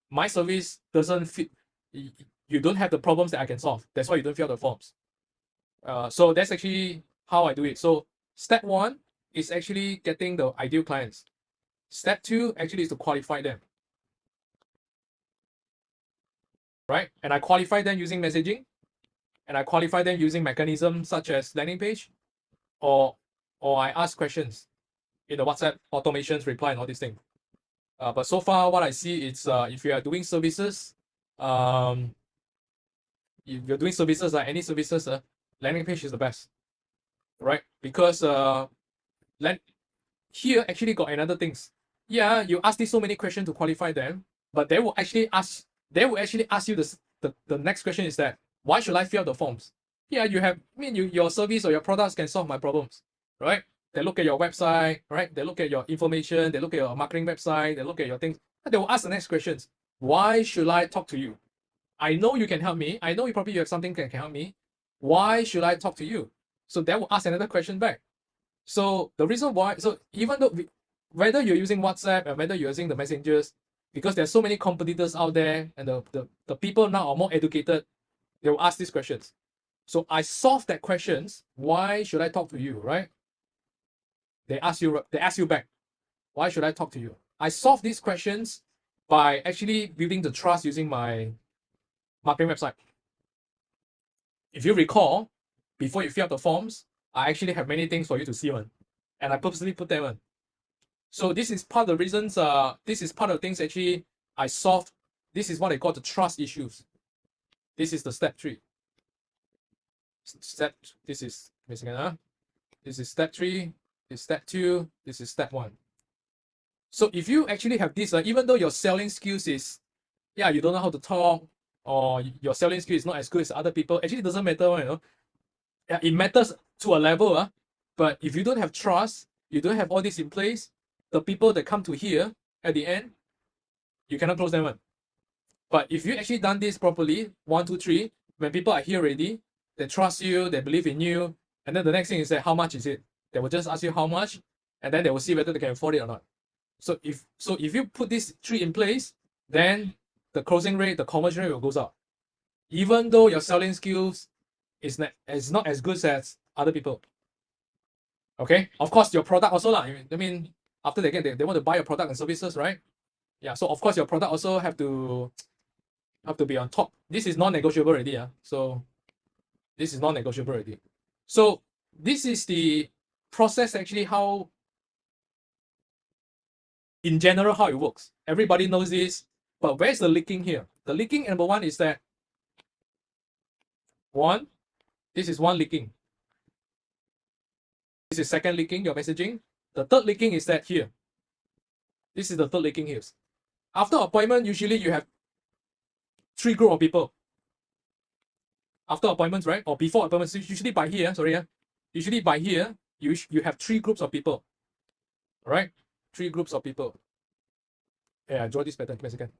my service doesn't fit. You don't have the problems that I can solve. That's why you don't fill out the forms. So that's actually how I do it. So step 1 is actually getting the ideal clients. Step 2 actually is to qualify them. right? And I qualify them using messaging, and I qualify them using mechanisms such as landing page, or I ask questions in the WhatsApp automations, reply, and all these things. But so far, what I see is if you are doing services, if you're doing services, any services, landing page is the best, right? Because here actually got another things. Yeah, you ask these so many questions to qualify them, but they will actually ask you the next question is that why should I fill out the forms? Yeah, your service or your products can solve my problems, right? They look at your website, right? They look at your information, they look at your marketing website, they look at your things. They will ask the next questions. Why should I talk to you? I know you can help me. I know you have something that can help me. Why should I talk to you? So they will ask another question back. So the reason why, so even though whether you're using WhatsApp and whether you're using the messengers, because there's so many competitors out there and the people now are more educated, they will ask these questions. So I solve that questions. Why should I talk to you, right? They ask you back. Why should I talk to you? I solve these questions by actually building the trust using my marketing website. If you recall, before you fill out the forms, I actually have many things for you to see on, and I purposely put them on. So this is part of the reasons. This is part of the things actually I solved. This is what I call the trust issues. This is the step 3. This is This is step 3. This is step 2. This is step 1. So if you actually have this, even though your selling skills is, you don't know how to talk, or your selling skill is not as good as other people, actually it doesn't matter, you know. Yeah, it matters to a level, but if you don't have trust, you don't have all this in place, the people that come to here at the end, you cannot close them on. But if you actually done this properly, 1, 2, 3, when people are here already, they trust you, they believe in you, and then the next thing is that how much is it? They will just ask you how much, and then they will see whether they can afford it or not. So if you put these 3 in place, then the closing rate, the conversion rate will goes up. Even though your selling skills is not as good as other people. Okay, of course your product also lah. I mean, after they want to buy your product and services, right? Yeah, so of course your product also have to be on top. This is non-negotiable already. So this is non-negotiable already. So this is the process actually, how in general how it works. Everybody knows this, but where's the leaking here? The leaking number 1 is that this is one leaking. This is second leaking, your messaging. The third leaking is that here. This is the third leaking here. After appointment, usually you have 3 group of people. After appointments, right? Or before appointments, usually by here, usually by here, you have 3 groups of people. All right? 3 groups of people. Yeah, draw this pattern. Give me a second.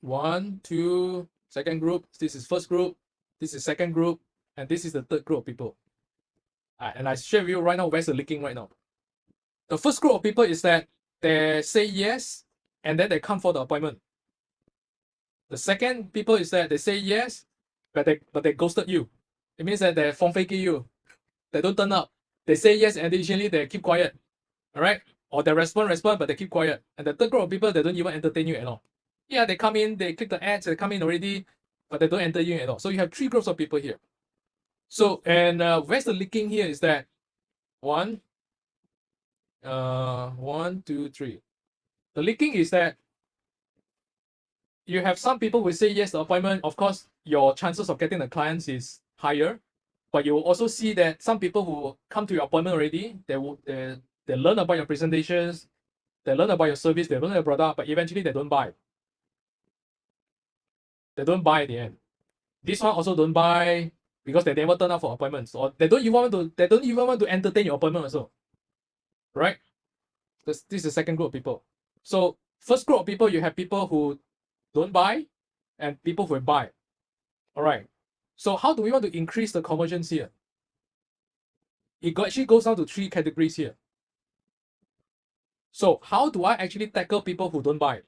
1, 2, second group. This is first group. This is second group. And this is the third group of people. And I share with you right now where's the leaking right now. The first group of people is that they say yes, and then they come for the appointment. The second people is that they say yes, but they ghosted you. It means that they phone faking you. They don't turn up. They say yes, and additionally they keep quiet. All right? Or they respond, but they keep quiet. And the third group of people, they don't even entertain you at all. Yeah, they come in, they click the ads, they come in already, but they don't enter you at all. So you have 3 groups of people here. So, and where's the leaking here is that 1, 2, 3. The leaking is that you have some people who say yes to the appointment. Of course, your chances of getting the clients is higher, but you will also see that some people who come to your appointment already, they learn about your presentations, they learn about your service, they learn your product, but eventually they don't buy. They don't buy at the end. This one also don't buy because they never turn up for appointments, or they don't even want to entertain your appointment also. Right? This is the second group of people. So first group of people, you have people who don't buy and people who buy. All right. So how do we want to increase the conversions here? It actually goes down to 3 categories here. So how do I actually tackle people who don't buy?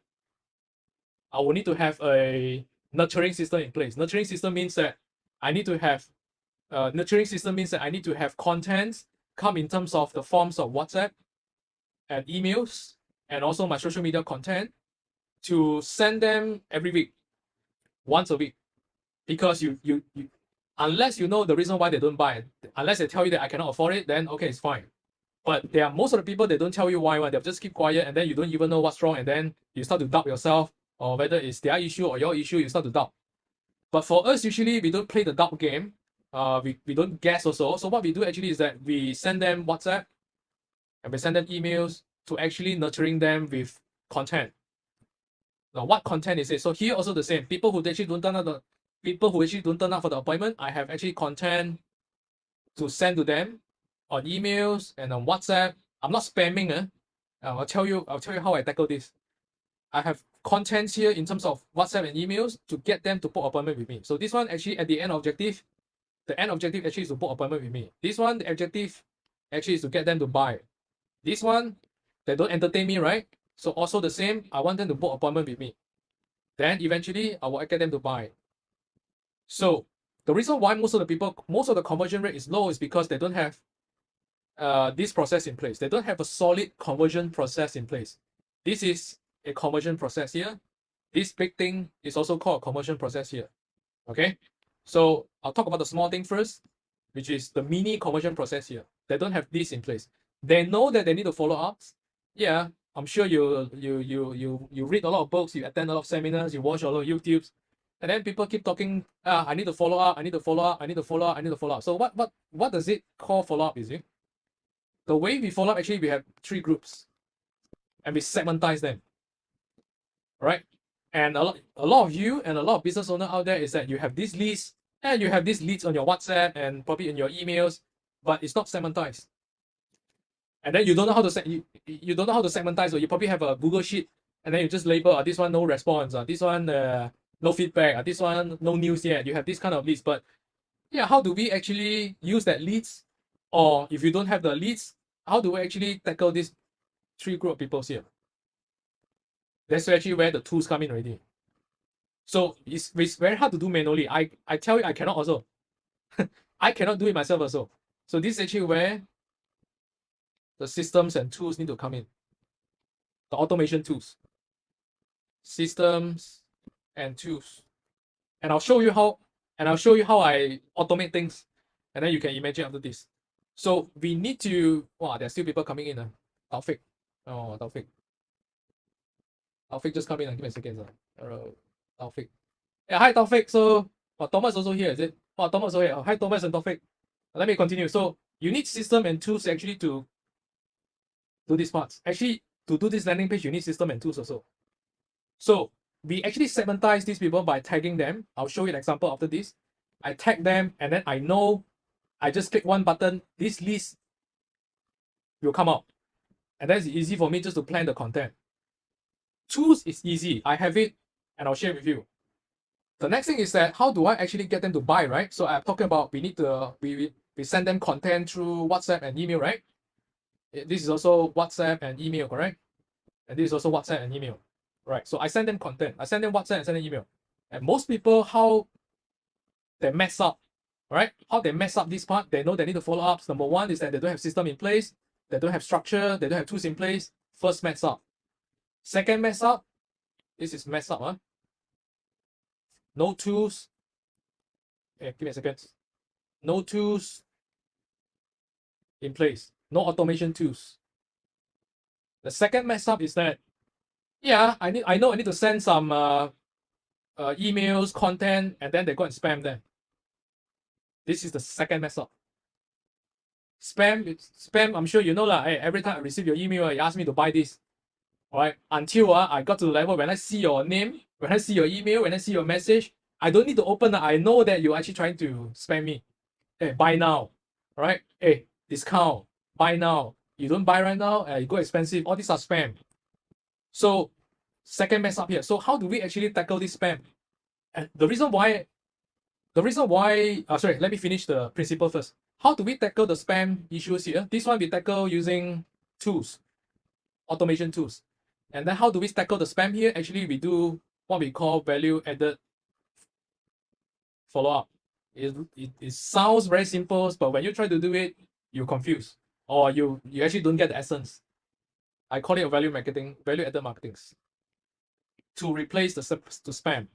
I will need to have a nurturing system in place. Nurturing system means that I need to have content come in terms of the forms of WhatsApp and emails, and also my social media content. to send them every week, once a week, because you unless you know the reason why they don't buy it, unless they tell you that I cannot afford it, then okay, it's fine. But there are most of the people, they don't tell you why, they'll just keep quiet, and then you don't even know what's wrong, and then you start to doubt yourself, or whether it's their issue or your issue, you start to doubt. But for us, usually we don't play the doubt game. We don't guess also. So what we do actually is that we send them WhatsApp and we send them emails to actually nurturing them with content. Now, what content is it? So here also the same. People who actually don't turn up for the appointment, I have actually content to send to them on emails and on WhatsApp. I'm not spamming. I'll tell you how I tackle this. I have contents here in terms of WhatsApp and emails to get them to book appointment with me. So this one actually at the end objective, the end objective actually is to book appointment with me. This one, the objective actually is to get them to buy. This one, they don't entertain me, right? So also the same, I want them to book appointment with me. Then eventually I will get them to buy. So the reason why most of the conversion rate is low is because they don't have this process in place. They don't have a solid conversion process in place. This is a conversion process here. This big thing is also called a conversion process here. Okay, so I'll talk about the small thing first, which is the mini conversion process here. They don't have this in place. They know that they need to follow ups. Yeah, I'm sure you read a lot of books, you attend a lot of seminars, you watch a lot of YouTubes, and then people keep talking. I need to follow up. I need to follow up. I need to follow up. I need to follow up. So what does it call follow up? Is it the way we follow up? Actually, we have 3 groups, and we segmentize them. Right? And a lot of you and a lot of business owners out there is that you have these leads and you have these leads on your WhatsApp and probably in your emails, but it's not segmentized. And then you don't know how to you don't know how to segmentize, or you probably have a Google sheet and then you just label this one no response, this one no feedback, this one no news yet. You have this kind of leads, but yeah, how do we actually use that leads? Or if you don't have the leads, how do we actually tackle these 3 group of people here? That's actually where the tools come in already. So it's very hard to do manually. I tell you, I cannot also. I cannot do it myself also. So this is actually where the systems and tools need to come in. The automation tools. Systems and tools. And I'll show you how I automate things. And then you can imagine after this. So we need to, wow, there's still people coming in. Taufik. Oh, Taufik. Taufik just come in and give me a second. Hello, Taufik. Yeah, hi Taufik. So, Thomas also here, is it? Thomas also here. Hi Thomas and Taufik. Let me continue. So, you need system and tools actually to do these parts. Actually, to do this landing page, you need system and tools also. So, we actually segmentize these people by tagging them. I'll show you an example after this. I tag them and then I know I just click one button, this list will come out. And that's easy for me just to plan the content. Tools is easy. I have it and I'll share with you. The next thing is that how do I actually get them to buy, right? So I'm talking about we send them content through WhatsApp and email, right? This is also WhatsApp and email, correct? And this is also WhatsApp and email, right? So I send them content. I send them WhatsApp and send them email. And most people, how they mess up, right? How they mess up this part, they know they need to follow ups. Number one is that they don't have system in place. They don't have structure. They don't have tools in place. First mess up. Second mess up, this is mess up, no tools. Give me a second. No tools in place. No automation tools. The second mess up is that, yeah, I know I need to send some emails, content, and then they go and spam them. This is the second mess up. Spam, I'm sure you know lah. Hey, every time I receive your email, you ask me to buy this. All right, until I got to the level when I see your name, when I see your email, when I see your message, I don't need to open. I know that you're actually trying to spam me. Hey, buy now. All right. Hey, discount. Buy now. You don't buy right now, you go expensive. All these are spam. So, second mess up here. So how do we actually tackle this spam? And the reason why, sorry, let me finish the principle first. How do we tackle the spam issues here? This one we tackle using tools, automation tools. And then how do we tackle the spam here? Actually, we do what we call value added follow-up. It sounds very simple, but when you try to do it, you're confused, or you actually don't get the essence. I call it a value added marketing. to replace the spam.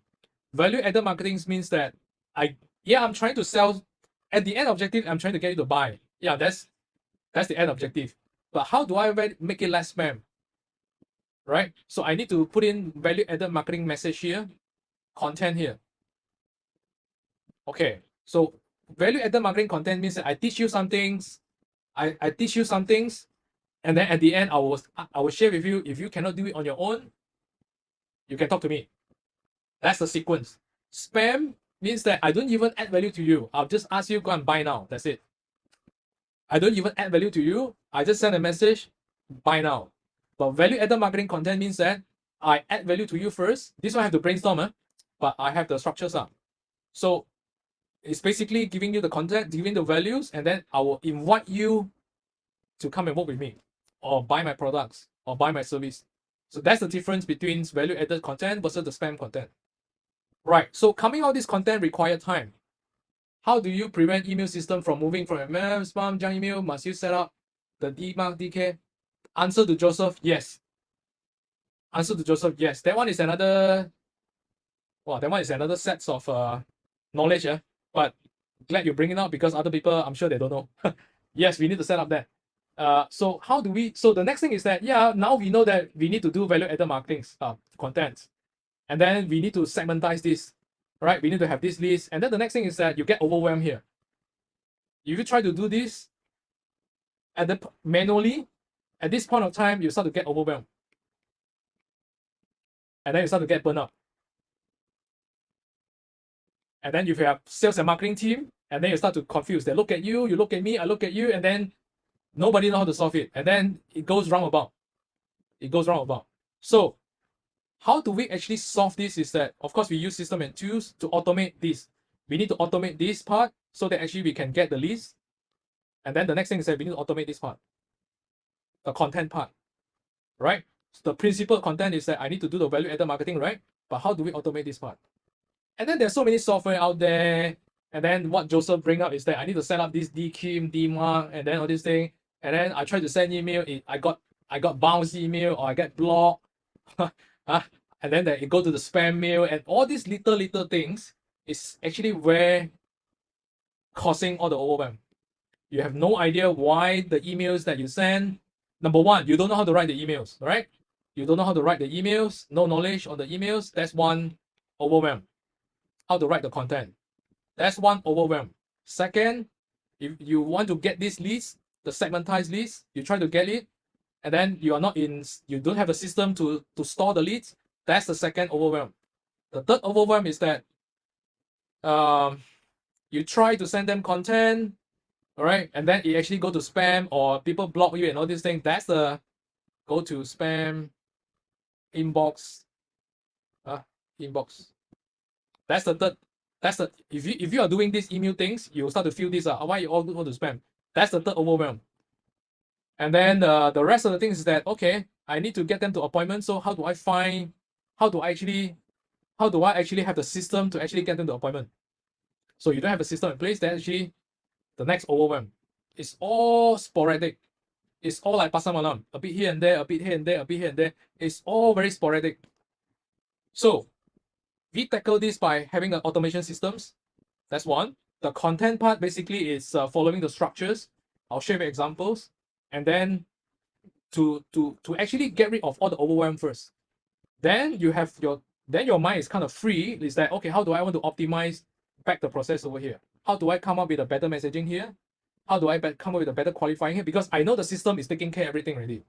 Value added marketing means that I'm trying to sell. At the end objective, I'm trying to get you to buy. Yeah, that's the end objective. But how do I make it less spam? Right? So I need to put in value added marketing message here, content here. Okay, so value added marketing content means that I teach you some things, I teach you some things, and then at the end I will share with you. If you cannot do it on your own, you can talk to me. That's the sequence. Spam means that I don't even add value to you. I'll just ask you, go and buy now. That's it. I don't even add value to you. I just send a message, buy now. But value added marketing content means that I add value to you first. This one I have to brainstorm, but I have the structures up. So it's basically giving you the content, giving the values, and then I will invite you to come and work with me or buy my products or buy my service. So that's the difference between value added content versus the spam content. Right. So coming out this content require time. How do you prevent email system from moving from spam, junk email? Must you set up the DMARC, DK? Answer to Joseph, yes. Answer to Joseph, yes. That one is another, well, that one is another set of knowledge, yeah. But glad you bring it up because other people, I'm sure they don't know. Yes, we need to set up that. So how do we? So the next thing is that now we know that we need to do value-added marketing content, and then we need to segmentize this, right? We need to have this list, and then the next thing is that you get overwhelmed here. If you try to do this manually, at this point of time, you start to get overwhelmed, and then you start to get burned out. And then if you have sales and marketing team, and then you start to confuse. They look at you, you look at me, I look at you, and then nobody knows how to solve it. And then it goes roundabout. It goes roundabout. So how do we actually solve this is that, of course, we use system and tools to automate this. We need to automate this part so that actually we can get the list. And then the next thing is that we need to automate this part, the content part, right? So the principal content is that I need to do the value-added marketing, right? But how do we automate this part? And then there's so many software out there. And then what Joseph bring up is that I need to set up this DKIM, DMARC, and then all this thing. And then I try to send email. I got bounce email or I get blocked. And then it go to the spam mail, and all these little things is actually where causing all the overwhelm. You have no idea why the emails that you send. Number one, you don't know how to write the emails, right? You don't know how to write the emails, no knowledge on the emails. That's one overwhelm. How to write the content. That's one overwhelm. Second, if you want to get this list, the segmentized list, you try to get it, and then you don't have a system to store the leads. That's the second overwhelm. The third overwhelm is that you try to send them content, all right, and then it actually go to spam or people block you and all these things. That's the go to spam inbox. Inbox. That's the third. That's the if you are doing these email things, you start to feel this. Why you all go to spam? That's the third overwhelm. And then the rest of the things is that okay, I need to get them to appointments. So how do I actually have the system to actually get them to appointment? So you don't have a system in place, then actually the next overwhelm. It's all sporadic. It's all like pasar malam, a bit here and there, a bit here and there, a bit here and there. It's all very sporadic. So we tackle this by having an automation systems. That's one. The content part basically is following the structures. I'll share with examples, and then to actually get rid of all the overwhelm first. Then you have your mind is kind of free. Is that okay? How do I want to optimize back the process over here? How do I come up with a better messaging here? How do I come up with a better qualifying here? Because I know the system is taking care of everything already.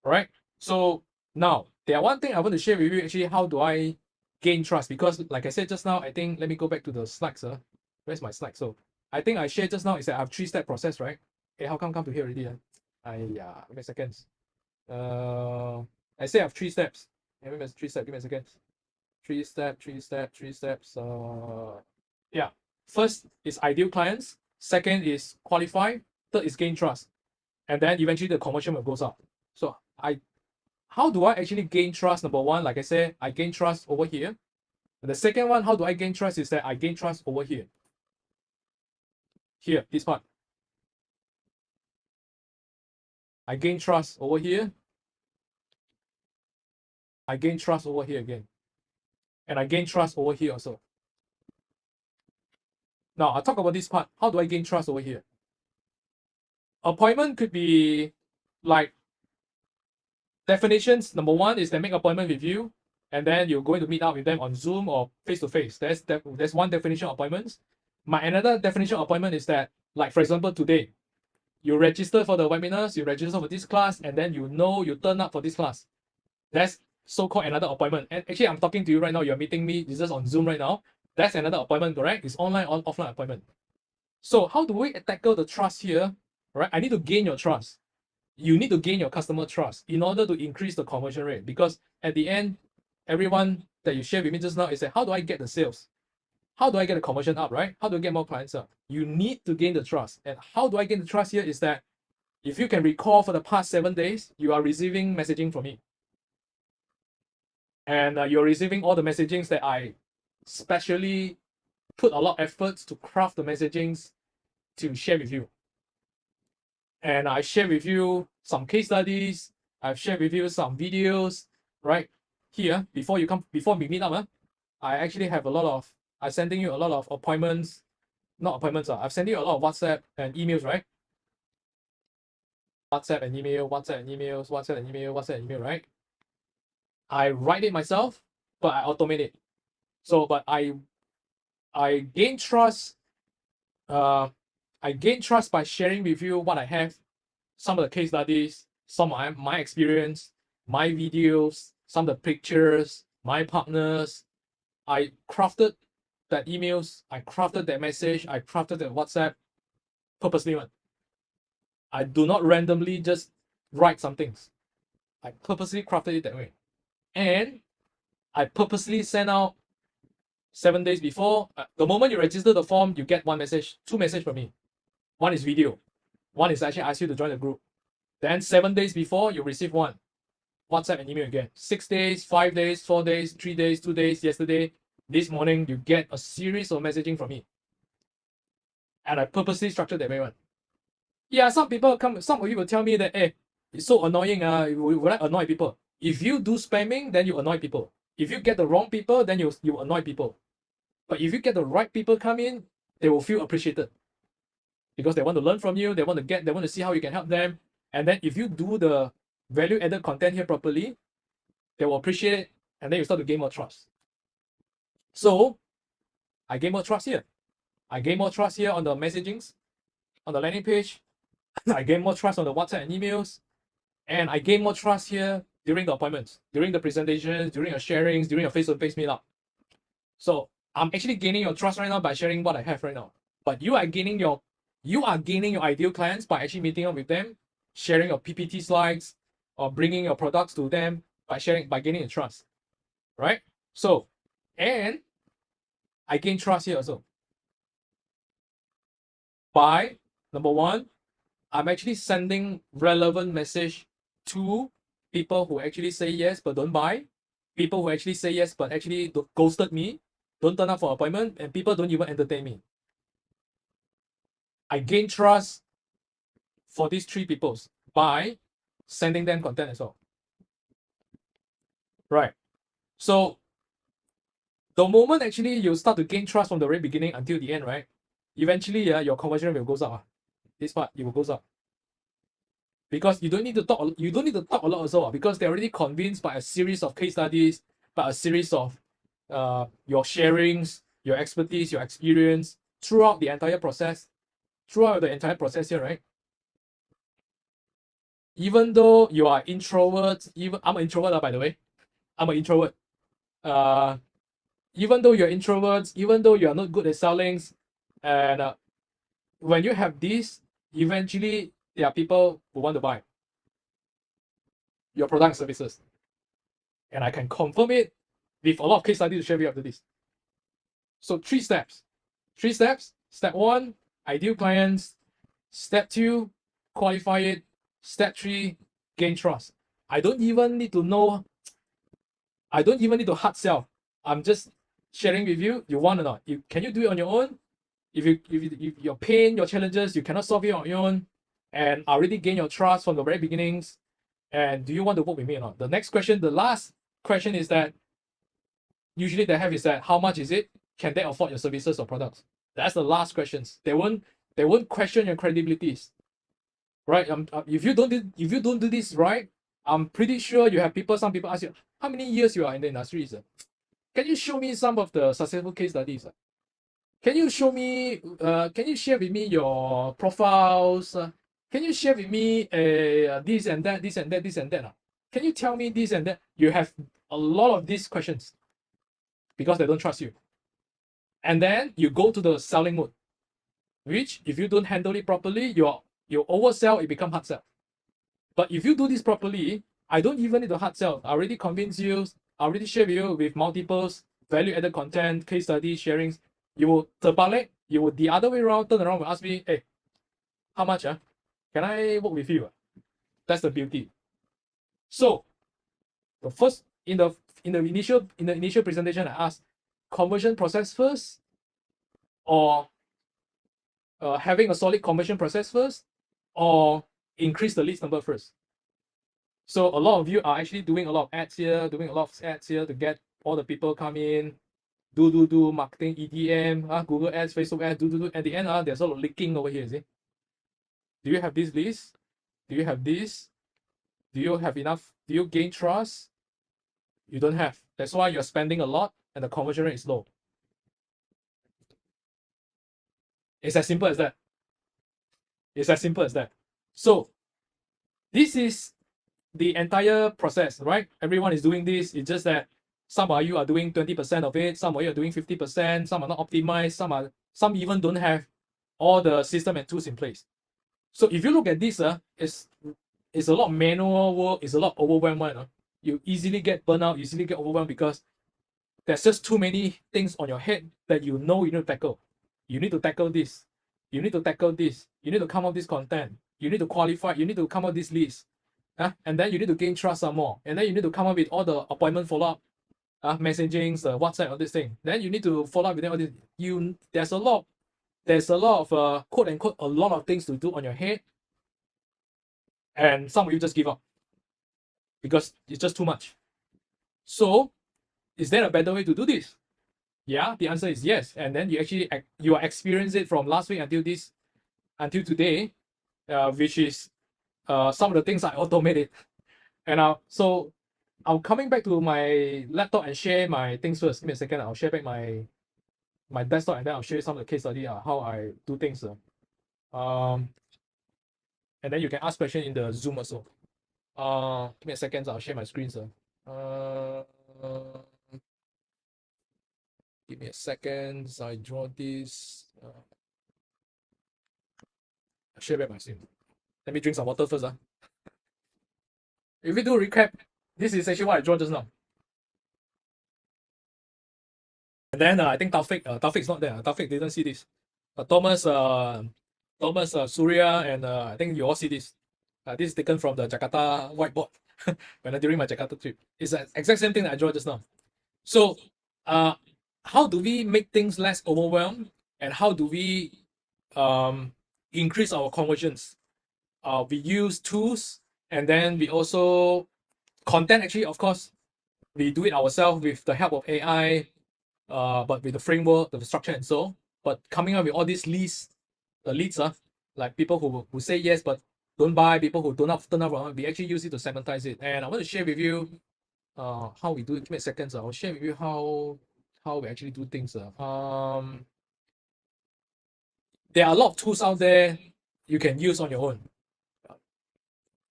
All right. So now there are one thing I want to share with you. Actually, how do I gain trust? Because like I said just now, I think let me go back to the slides. Where's my slide? So I think I shared just now is that I have 3-step process, right? Okay, how come to here already? Give me a second. I say I have 3 steps. Give me 3 steps. Give me a second. 3 steps. Yeah. First is ideal clients. Second is qualify. Third is gain trust. And then eventually the conversion will goes up. So how do I actually gain trust? Number one, like I said, I gain trust over here. And the second one, how do I gain trust is that I gain trust over here. Here, this part. I gain trust over here. I gain trust over here again. And I gain trust over here also. Now, I'll talk about this part. How do I gain trust over here? Appointment could be like definitions. Number one is they make appointment with you, and then you're going to meet up with them on Zoom or face-to-face. That's one definition of appointments. My another definition of appointment is that, like for example, today, you register for the webinars, you register for this class, and then you turn up for this class. That's so-called another appointment. And actually, I'm talking to you right now. You're meeting me. This is on Zoom right now. That's another appointment, correct? It's online or offline appointment. So how do we tackle the trust here? Right? I need to gain your trust. You need to gain your customer trust in order to increase the conversion rate. Because at the end, everyone that you share with me just now is that, how do I get the sales? How do I get the conversion up, right? How do I get more clients up? You need to gain the trust. And how do I gain the trust here is that if you can recall for the past 7 days, you are receiving messaging from me. And you're receiving all the messagings that I specially put a lot of efforts to craft the messagings to share with you. And I share with you some case studies. I've shared with you some videos, right? Here, before we meet up, I actually have I'm sending you a lot of appointments, not appointments, I'm sending you a lot of WhatsApp and emails, right? WhatsApp and email, WhatsApp and emails, WhatsApp and email, WhatsApp and email, right? I write it myself, but I automate it. So, but I gain trust. I gain trust by sharing with you what I have, some of the case studies, some of my experience, my videos, some of the pictures, my partners. I crafted that emails, I crafted that message, I crafted that WhatsApp purposely. I do not randomly just write some things. I purposely crafted it that way. And I purposely send out 7 days before. The moment you register the form, you get two messages from me. One is video. One is actually ask you to join the group. Then 7 days before, you receive one. WhatsApp and email again. 6 days, 5 days, 4 days, 3 days, 2 days, yesterday, this morning, you get a series of messaging from me. And I purposely structured that way. Yeah, some of you will tell me that, hey, it's so annoying. Will I annoy people? If you do spamming, then you annoy people. If you get the wrong people, then you annoy people. But if you get the right people come in, they will feel appreciated. Because they want to learn from you, they want to see how you can help them. And then if you do the value-added content here properly, they will appreciate it, and then you start to gain more trust. So I gain more trust here. I gain more trust here on the messagings, on the landing page. I gain more trust on the WhatsApp and emails. And I gain more trust here during the appointments, during the presentations, during your sharings, during your face-to-face meetup. So I'm actually gaining your trust right now by sharing what I have right now. But you are gaining your ideal clients by actually meeting up with them, sharing your PPT slides, or bringing your products to them by gaining the trust, right? So, and I gain trust here also by, number one, I'm actually sending relevant message to people who actually say yes but don't buy, people who actually say yes but actually ghosted me, don't turn up for appointment, and people don't even entertain me. I gain trust for these three people by sending them content as well. Right. So the moment actually you start to gain trust from the very beginning until the end, right? Eventually, your conversion rate will go up. This part, it will go up. Because you don't need to talk a lot also, because they're already convinced by a series of case studies, by a series of your sharings, your expertise, your experience throughout the entire process here, right? Even though you are introverts, I'm an introvert, by the way. I'm an introvert. Even though you're introverts, even though you are not good at selling, and when you have this, eventually there are people who want to buy your product and services. And I can confirm it with a lot of case studies to share with you after this. So 3 steps. 3 steps. Step 1, ideal clients. Step 2, qualify it. Step 3, gain trust. I don't even need to hard sell. I'm just sharing with you. You want or not? Can you do it on your own? If your pain, your challenges, you cannot solve it on your own, and I already gain your trust from the very beginnings, and do you want to work with me or not? The next question, the last question is that usually they have is that how much is it? Can they afford your services or products? That's the last questions. They won't question your credibilities, right? If you don't do this right, I'm pretty sure you have people. Some people ask you how many years you are in the industry. Can you show me some of the successful case studies? Can you show me? Can you share with me your profiles? Can you share with me this and that, this and that, this and that? Can you tell me this and that? You have a lot of these questions because they don't trust you. And then you go to the selling mode, which if you don't handle it properly, you oversell, it become hard sell. But if you do this properly, I don't even need to hard sell. I already convince you, I already share with you with multiples, value-added content, case study sharings. You will terbalik, you will the other way around, turn around and ask me, hey, how much? Can I work with you? That's the beauty. So the first in the initial presentation, I asked conversion process first, or having a solid conversion process first, or increase the leads number first. So a lot of you are actually doing a lot of ads here, to get all the people come in, do marketing, EDM, Google ads, Facebook ads, do. At the end, there's a lot of leaking over here, see? Do you have this list? Do you have this? Do you have enough? Do you gain trust? You don't have. That's why you're spending a lot and the conversion rate is low. It's as simple as that. It's as simple as that. So this is the entire process, right? Everyone is doing this. It's just that some of you are doing 20% of it, some of you are doing 50%, some are not optimized, some even don't have all the system and tools in place. So if you look at this, it's a lot of manual work, it's a lot overwhelmed. You easily get burnout, easily get overwhelmed because there's just too many things on your head that you know you need to tackle. You need to tackle this. You need to tackle this. You need to come up with this content. You need to qualify. You need to come up with this list. And then you need to gain trust some more. And then you need to come up with all the appointment follow-up, messaging, WhatsApp, all this thing. Then you need to follow up with them. All this. There's a lot of quote unquote a lot of things to do on your head. And some of you just give up because it's just too much. So, is there a better way to do this? Yeah, the answer is yes. And then you are experiencing it from last week until today, which is some of the things I automated. And so I'm coming back to my laptop and share my things first. Give me a second. I'll share back my desktop and then I'll share some of the case study how I do things. And then you can ask questions in the Zoom also. Give me a second. I'll share my screen, sir. Give me a second. I draw this. I'll share back my screen. Let me drink some water first. If we do a recap, this is actually what I draw just now. And then I think Taufik is not there. Taufik didn't see this. Thomas, Surya, and I think you all see this. This is taken from the Jakarta whiteboard during my Jakarta trip. It's the exact same thing that I drew just now. So, how do we make things less overwhelmed, and how do we increase our conversions? We use tools, and then we also content. Actually, of course, we do it ourselves with the help of AI, but with the framework, the structure, and so. But coming up with all these leads, like people who say yes but don't buy, people who do not turn up, we actually use it to segmentize it. And I want to share with you how we do it. Give me a second. I'll share with you how we actually do things. There are a lot of tools out there you can use on your own.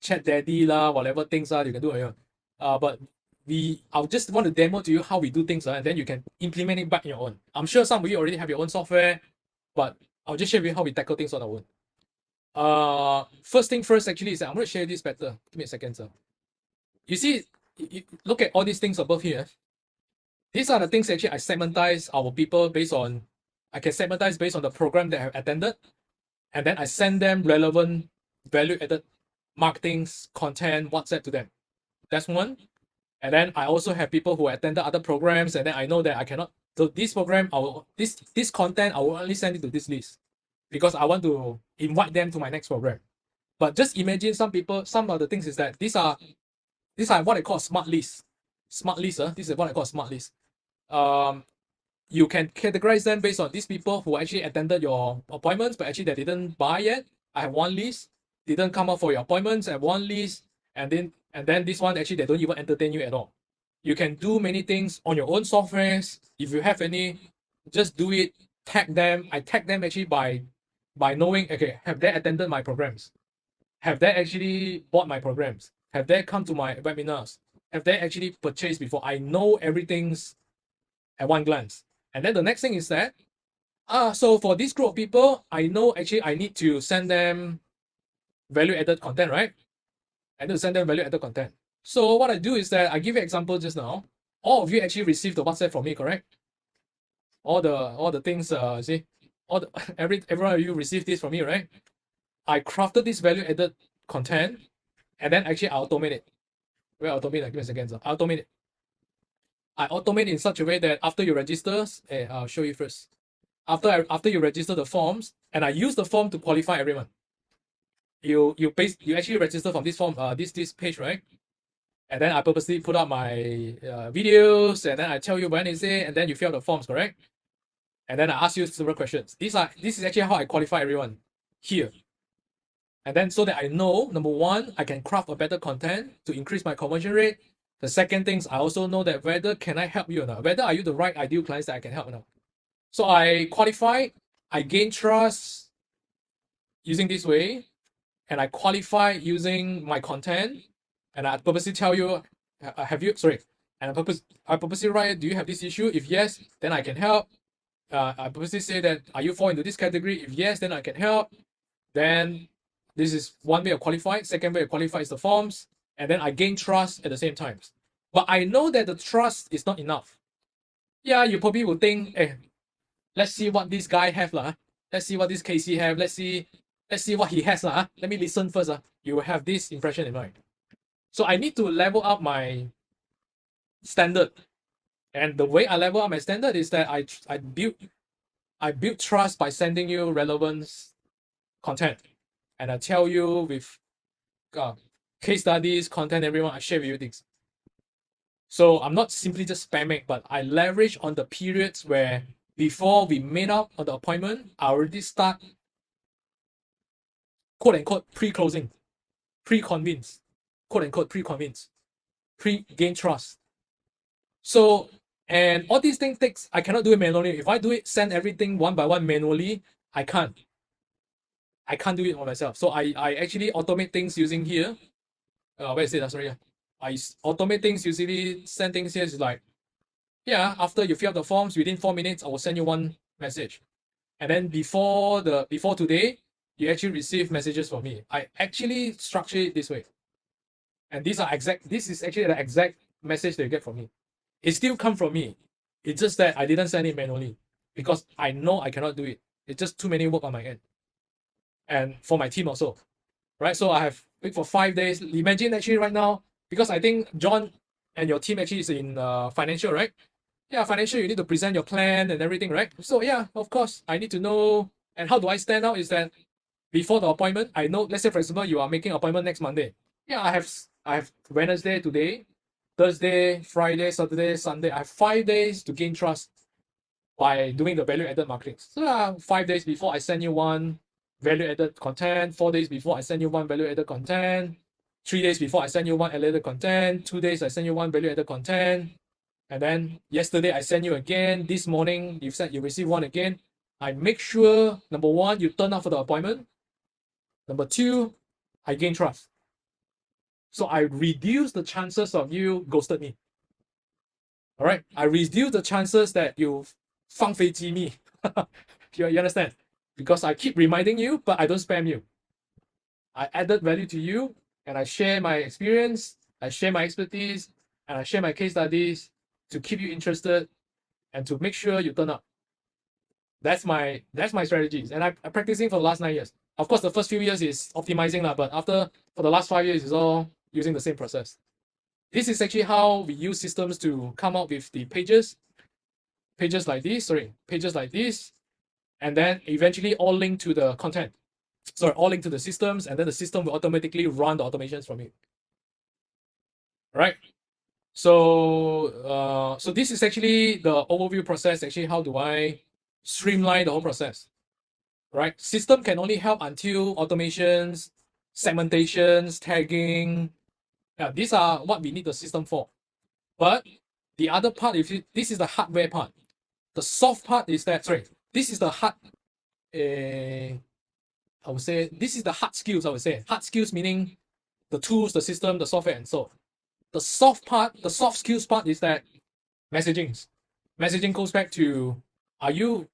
Chat Daddy whatever things you can do on your own. But I'll just want to demo to you how we do things, and then you can implement it back on your own. I'm sure some of you already have your own software, but I'll just share with you how we tackle things on our own. First thing first, actually, is that I'm going to share this better. Give me a second, sir. You see, look at all these things above here. These are the things actually I segmentize our people based on. I can segmentize based on the program they have attended, and then I send them relevant, value-added marketing content, WhatsApp to them. That's one. And then I also have people who attended other programs, and then I know that I cannot. So this program, this content, I will only send it to this list because I want to invite them to my next program. But just imagine some of the things is that these are what I call smart lists. smart list. This is what I call smart list. You can categorize them based on these people who actually attended your appointments, but actually they didn't buy yet. I have one list. Didn't come up for your appointments. I have one list, and then this one actually they don't even entertain you at all. You can do many things on your own softwares. If you have any, just do it. Tag them. I tag them actually by knowing, okay, have they attended my programs? Have they actually bought my programs? Have they come to my webinars? Have they actually purchased before? I know everything's at one glance. And then the next thing is that, so for this group of people, I know actually I need to send them value-added content, right? I need to send them value-added content. So what I do is that I give you an example just now. All of you actually received the WhatsApp from me, correct? All the things, see, every one of you received this from me, right? I crafted this value-added content, and then actually I automate it. Where I automate? Give me a second. So I automate it. I automate in such a way that after you register, I'll show you first. After you register the forms, and I use the form to qualify everyone. You actually register from this form, this page, right? And then I purposely put up my videos, and then I tell you when is it, and then you fill out the forms, correct? And then I ask you several questions. This is actually how I qualify everyone here. And then so that I know, number one, I can craft a better content to increase my conversion rate. The second thing is I also know that whether can I help you or not, whether are you the right ideal clients that I can help or not. So I qualify, I gain trust using this way, and I qualify using my content, and I purposely tell you, and I purposely write, do you have this issue? If yes, then I can help. I purposely say that, are you fall into this category? If yes, then I can help. Then this is one way of qualify. Second way of qualify is the forms, and then I gain trust at the same time. But I know that the trust is not enough. Yeah, you probably will think, let's see what this guy have lah. Let's see what this Casey have. Let's see what he has lah. Let me listen first. You will have this impression in mind. So I need to level up my standard, and the way I level up my standard is that I build trust by sending you relevant content, and I tell you with case studies, content, everyone, I share with you things. So I'm not simply just spamming, but I leverage on the periods where before we made up on the appointment, I already start quote unquote pre-closing, pre-convince, quote unquote pre-convince, pre-gain trust. So, and all these things I cannot do it manually. If I do it, send everything one by one manually, I can't do it on myself. So I actually automate things using here. Where is it? Sorry. I automate things usually, send things here is like, yeah, after you fill out the forms, within 4 minutes, I will send you one message. And then before today, you actually receive messages from me. I actually structure it this way. And this is actually the exact message that you get from me. It still come from me. It's just that I didn't send it manually because I know I cannot do it. It's just too many work on my end. And for my team also, right? So I have wait for 5 days. Imagine actually right now, because I think John and your team actually is in financial, right? Yeah, financial, you need to present your plan and everything, right? So yeah, of course, I need to know. And how do I stand out is that before the appointment, I know, let's say for example, you are making an appointment next Monday. Yeah, I have Wednesday today, Thursday, Friday, Saturday, Sunday. I have 5 days to gain trust by doing the value-added marketing. So 5 days before I send you one value-added content, 4 days before I send you one value-added content, 3 days before I send you one value-added content, 2 days I send you one value-added content, and then yesterday I send you again. This morning you said you receive one again. I make sure, number one, you turn up for the appointment. Number two, I gain trust. So I reduce the chances of you ghosted me. All right, I reduce the chances that you 放飞机 me. you understand? Because I keep reminding you, but I don't spam you. I added value to you, and I share my experience, I share my expertise, and I share my case studies to keep you interested and to make sure you turn up. That's my strategies, and I'm practicing for the last 9 years. Of course, the first few years is optimizing, but for the last 5 years, it's all using the same process. This is actually how we use systems to come up with the pages like this, and then eventually all link to the content. Sorry, all link to the systems, and then the system will automatically run the automations from it. Right? So this is actually the overview process. Actually, how do I streamline the whole process? Right? System can only help until automations, segmentations, tagging. Yeah, these are what we need the system for. But the other part, this is the hardware part. The soft part is that, sorry, this is the hard, I would say, this is the hard skills, I would say. Hard skills meaning the tools, the system, the software, and so. The soft part, the soft skills part is that messaging. Messaging goes back to, are you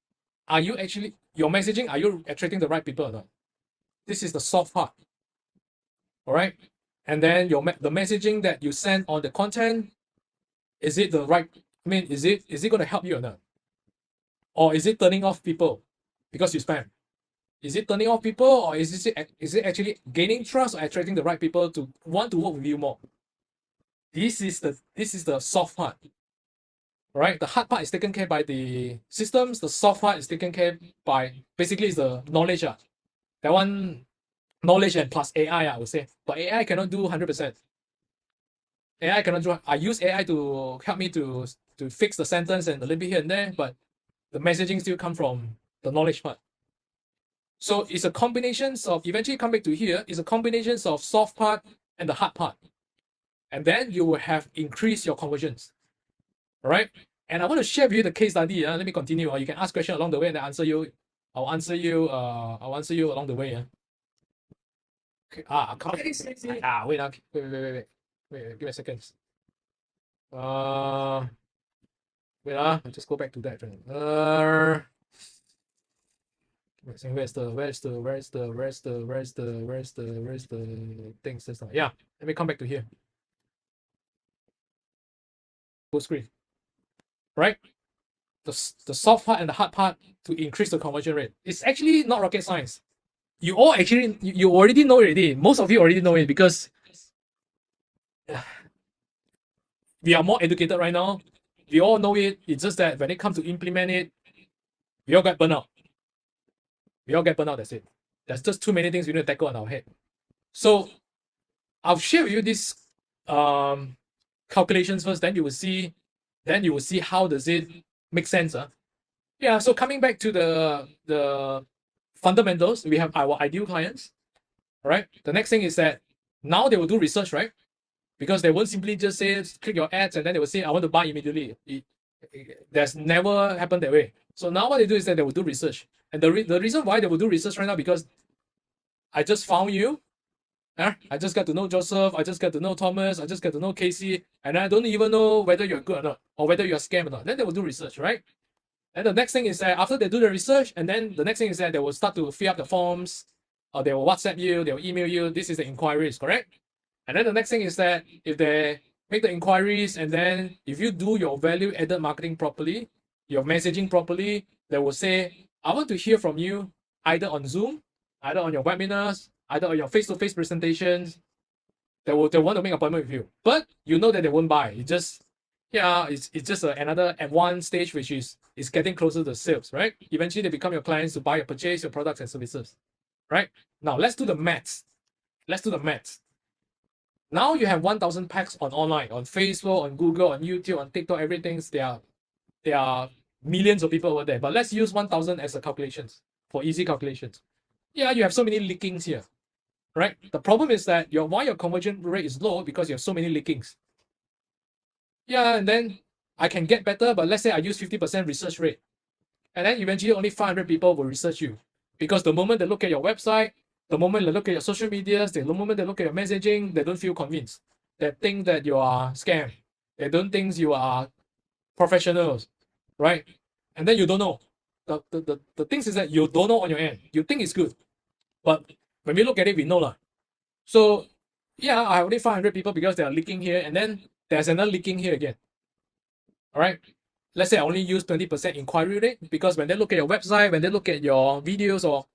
actually, your messaging, are you attracting the right people or not? This is the soft part. All right. And then the messaging that you send on the content, is it the right, I mean, is it going to help you or not? Or is it turning off people because you spam? Is it turning off people, or is it actually gaining trust or attracting the right people to want to work with you more? This is the soft part. Right? The hard part is taken care by the systems. The soft part is taken care by basically is the knowledge. That one, knowledge and plus AI, I would say. But AI cannot do 100%. AI cannot do. I use AI to help me to fix the sentence and a little bit here and there, but the messaging still come from the knowledge part. So it's a combination of, eventually come back to here, it's a combination of soft part and the hard part. And then you will have increased your conversions. All right. And I want to share with you the case study. Let me continue. You can ask questions along the way and I answer you. I'll answer you along the way. Okay. Wait, give me a second. Wait, I'll just go back to that. Where's the things this time? Yeah, let me come back to here. Full screen. Right? The soft part and the hard part to increase the conversion rate. It's actually not rocket science. You all actually you already know it already. Most of you already know it because we are more educated right now. We all know it. It's just that when it comes to implement it, we all get burnt out. That's it. There's just too many things we need to tackle on our head. So I'll share with you these calculations first, then you will see how does it make sense. Yeah, so coming back to the fundamentals, we have our ideal clients. All right. The next thing is that now they will do research, right? Because they won't simply just say click your ads and then they will say I want to buy immediately. That's never happened that way. So now what they do is that they will do research. And the reason why they will do research right now, because I just found you. I just got to know Joseph. I just got to know Thomas. I just got to know Casey. And I don't even know whether you're good or not, or whether you're a scam or not. Then they will do research, right? And the next thing is that after they do the research, and then the next thing is that they will start to fill up the forms, or they will WhatsApp you, they will email you. This is the inquiries, correct? And then the next thing is that if they make the inquiries, and then if you do your value-added marketing properly, your messaging properly, they will say, I want to hear from you either on Zoom, either on your webinars, either on your face-to-face presentations. They want to make an appointment with you. But you know that they won't buy. It's just another advanced stage, which is getting closer to sales, right? Eventually, they become your clients to buy or purchase your products and services, right? Now, let's do the maths. Now you have 1,000 packs on online, on Facebook, on Google, on YouTube, on TikTok, everything. There are millions of people over there. But let's use 1,000 as a calculations for easy calculations. Yeah, you have so many leakings here, right? The problem is that why your conversion rate is low because you have so many leakings. Yeah, and then I can get better, but let's say I use 50% research rate. And then eventually only 500 people will research you. Because the moment they look at your website, the moment they look at your social medias, the moment they look at your messaging, they don't feel convinced. They think that you are scam. They don't think you are professionals, right? And then you don't know. The things is that you don't know on your end. You think it's good. But when we look at it, we know lah. So yeah, I have only 500 people because they are leaking here, and then there's another leaking here again. All right. Let's say I only use 20% inquiry rate because when they look at your website, when they look at your videos, or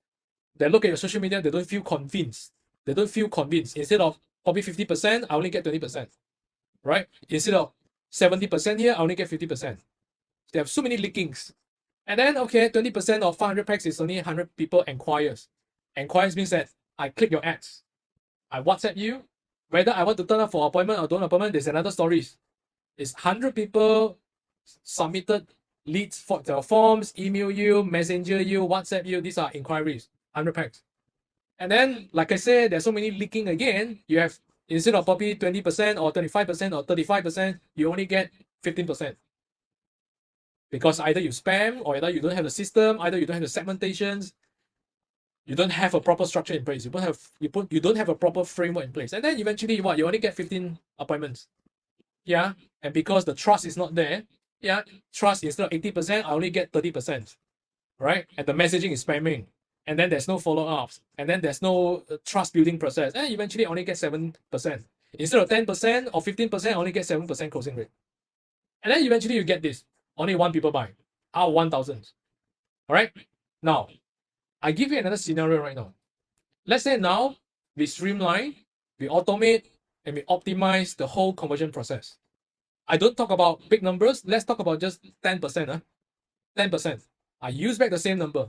they look at your social media, they don't feel convinced. Instead of probably 50%, I only get 20%. Right? Instead of 70% here, I only get 50%. They have so many leakings. And then, okay, 20% of 500 packs is only 100 people inquires. Inquires means that I click your ads. I WhatsApp you. Whether I want to turn up for appointment or don't appointment, there's another story. Is 100 people submitted leads for the forms, email you, messenger you, WhatsApp you. These are inquiries, 100 packs. And then, like I said, there's so many leaking again. You have, instead of probably 20% or 25% or 35%, you only get 15%. Because either you spam, or either you don't have the system, either you don't have the segmentations, you don't have a proper structure in place. You don't have a proper framework in place. And then eventually what? You only get 15 appointments. Yeah. And because the trust is not there, yeah, trust instead of 80%, I only get 30%. Right? And the messaging is spamming. And then there's no follow-ups. And then there's no trust building process. And eventually I only get 7%. Instead of 10% or 15%, I only get 7% closing rate. And then eventually you get this. Only 1 people buy out of 1,000. All right. Now, I give you another scenario right now. Let's say now we streamline, we automate, and we optimize the whole conversion process. I don't talk about big numbers. Let's talk about just 10%. 10%. I use back the same number.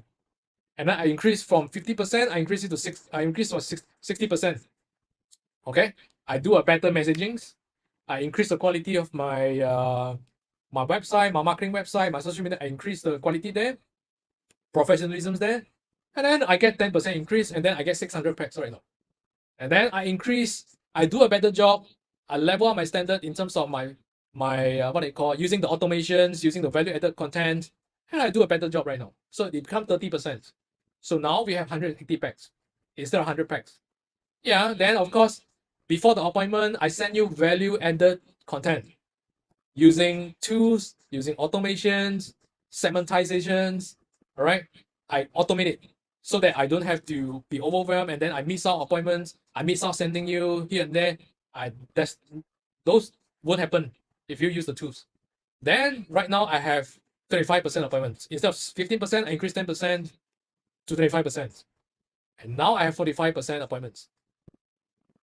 And then I increase from 50%, I increase it to 6, I increase to 60%. Okay. I do a better messagings. I increase the quality of my my website, my marketing website, my social media. I increase the quality there, professionalism's there, and then I get 10% increase, and then I get 600 packs right now. And then I do a better job. I level up my standard in terms of my what they call using the automations, using the value added content, and I do a better job right now. So it becomes 30%. So now we have 180 packs instead of 100 packs. Yeah, then of course, before the appointment, I send you value added content using tools, using automations, segmentizations. All right, I automate it so that I don't have to be overwhelmed, and then I miss out appointments. I miss out sending you here and there. Those won't happen if you use the tools. Then right now I have 35% appointments. Instead of 15%, I increase 10% to 25%. And now I have 45% appointments.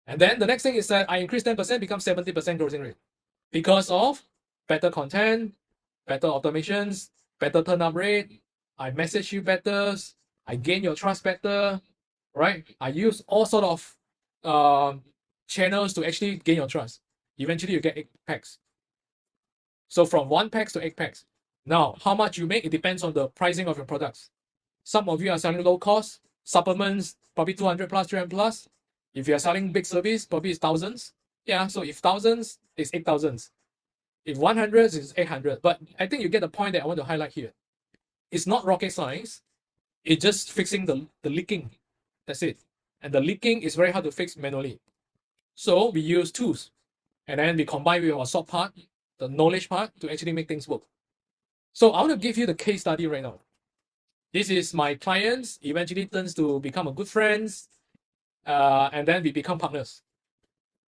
And then the next thing is that I increase 10%, becomes 70% closing rate. Because of better content, better automations, better turn up rate, I message you better, I gain your trust better, right? I use all sort of channels to actually gain your trust. Eventually you get 8 packs. So from 1 packs to 8 packs. Now, how much you make, it depends on the pricing of your products. Some of you are selling low cost, supplements, probably 200 plus, 300 plus. If you are selling big service, probably it's thousands. Yeah, so if thousands, it's 8,000. If 100, it's 800. But I think you get the point that I want to highlight here. It's not rocket science. It's just fixing the leaking. That's it. And the leaking is very hard to fix manually. So we use tools. And then we combine with our soft part, the knowledge part, to actually make things work. So I want to give you the case study right now. This is my clients, eventually turns to become a good friends, and then we become partners.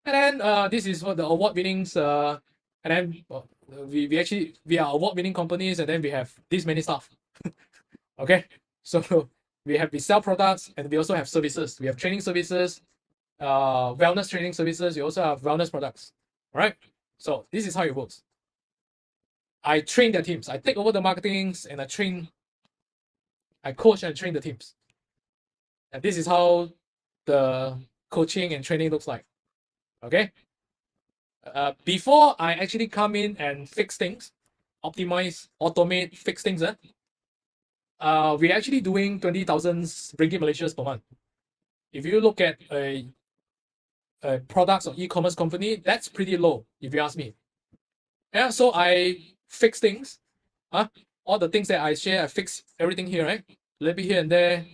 And then this is what the award winnings, and then we are award winning companies, and then we have this many staff. Okay, so we sell products, and we also have services. We have training services, wellness training services. We also have wellness products. All right, so this is how it works. I train their teams. I take over the marketings, and I coach and train the teams. And this is how the coaching and training looks like. Okay. Before I actually come in and fix things, optimize, automate, fix things, we're actually doing 20,000 ringgit Malaysians per month. If you look at a products or e-commerce company, that's pretty low, if you ask me. Yeah, so I fix things. All the things that I share, I fix everything here, right? A little bit here and there.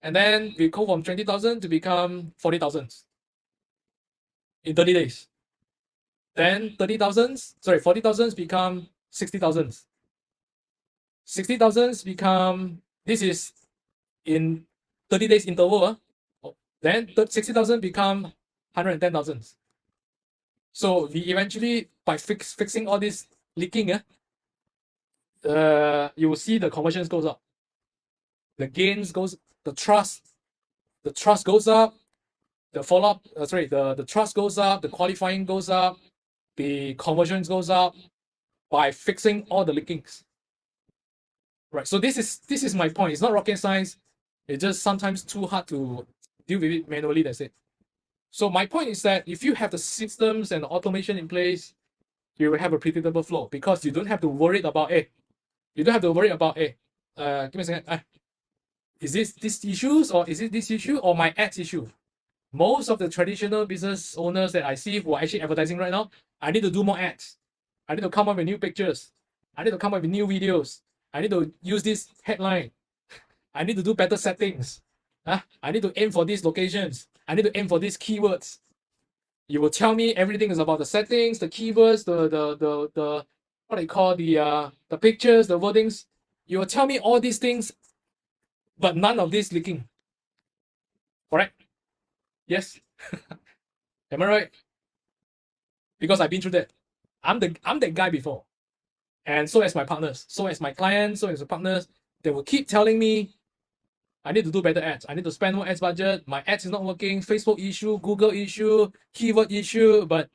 And then we go from 20,000 to become 40,000 in 30 days. Then 40,000 become 60,000. 60,000 become, this is in 30 days interval. Then 60,000 become 110,000. So we eventually, by fixing all this leaking, you will see the conversions goes up. The gains goes, the trust goes up, the follow-up, the trust goes up, the qualifying goes up, the conversions goes up by fixing all the leakings. Right. So this is my point. It's not rocket science. It's just sometimes too hard to deal with it manually. That's it. So my point is that if you have the systems and the automation in place, you will have a predictable flow because you don't have to worry about you don't have to worry about give me a second. Is this issues or is it this issue or my ads issue? Most of the traditional business owners that I see who are actually advertising right now, I need to do more ads. I need to come up with new pictures. I need to come up with new videos. I need to use this headline. I need to do better settings. I need to aim for these locations. I need to aim for these keywords. You will tell me everything is about the settings, the keywords, the what I call the pictures, the wordings. You will tell me all these things, but none of this leaking. Correct? Yes. Am I right? Because I've been through that. I'm that guy before. And so as my partners, so as my clients, so as the partners, they will keep telling me I need to do better ads. I need to spend more ads budget. My ads is not working. Facebook issue, Google issue, keyword issue, but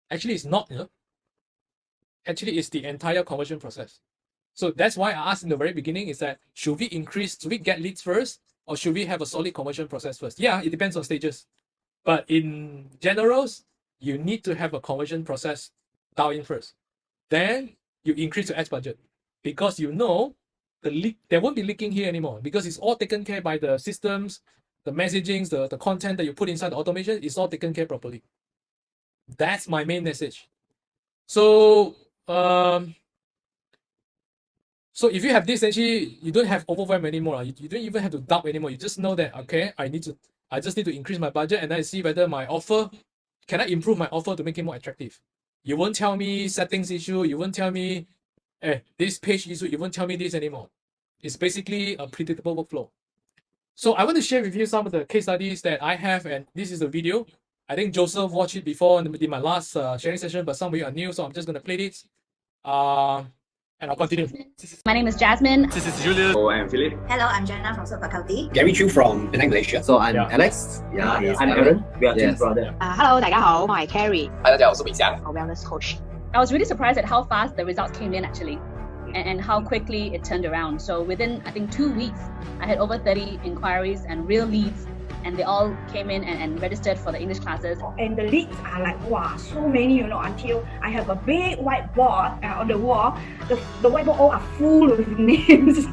actually it's not, Actually, it's the entire conversion process. So that's why I asked in the very beginning is that should we get leads first or should we have a solid conversion process first? Yeah, it depends on stages. But in generals, you need to have a conversion process dialed in first. Then you increase your ads budget because you know there won't be leaking here anymore because it's all taken care by the systems, the messaging, the content that you put inside the automation is all taken care properly. That's my main message. So so if you have this, actually, you don't have overwhelm anymore. You don't even have to doubt anymore. You just know that, okay, I just need to increase my budget and then see whether my offer, can I improve my offer to make it more attractive? You won't tell me settings issue. You won't tell me, this page issue. You won't tell me this anymore. It's basically a predictable workflow. So I want to share with you some of the case studies that I have, and this is a video. I think Joseph watched it before in my last sharing session, but some of you are new, so I'm just going to play this. And I'll continue. My name is Jasmine. This is Julius. Oh, I'm Philip. Hello, I'm Jenna from Faculty. Gary Chu from Penang, Malaysia. So I'm Alex. I'm Aaron. We are twin brother. Hello, 大家好，我係 Carrie， Hi， 大家好，我是伟翔。 wellness coach。 I was really surprised at how fast the results came in actually, and how quickly it turned around. So within, I think, 2 weeks, I had over 30 inquiries and real leads, and they all came in and registered for the English classes. And the leads are like, wow, so many, until I have a big whiteboard on the wall. The whiteboard all are full with names.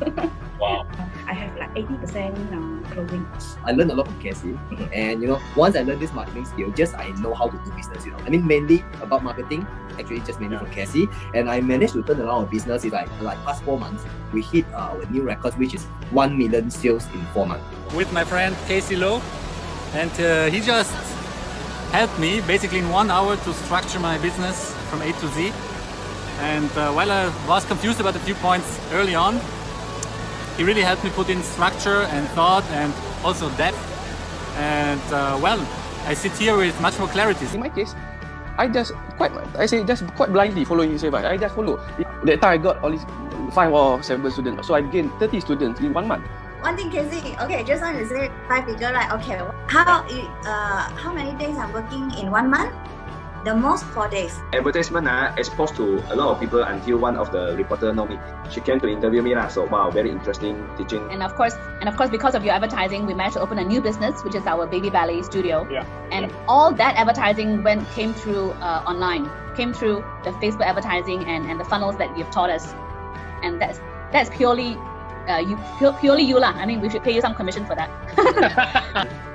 Wow. I have like 80% closing. I learned a lot from Cassie, and once I learned this marketing skill, I know how to do business. I mean, mainly about marketing, actually just mainly from Cassie, and I managed to turn around a business in like past 4 months. We hit our new record, which is 1 million sales in 4 months. With my friend Casey Lowe, and he just helped me basically in 1 hour to structure my business from A to Z. And while I was confused about a few points early on, he really helped me put in structure and thought and also depth. And well, I sit here with much more clarity. In my case, I just quite blindly following his advice. I just follow. That time I got all these 5 or 7 students, so I gained 30 students in 1 month. One thing, Casey. Okay, just now you said 5 figure, right? Okay, how many days I'm working in 1 month? The most 4 days. Advertisement exposed to a lot of people until one of the reporter know me. She came to interview me, so wow, very interesting teaching. And of course, because of your advertising, we managed to open a new business, which is our Baby Ballet Studio. Yeah. And all that advertising came through online, came through the Facebook advertising and the funnels that you've taught us. And that's purely purely you lah. I mean, we should pay you some commission for that.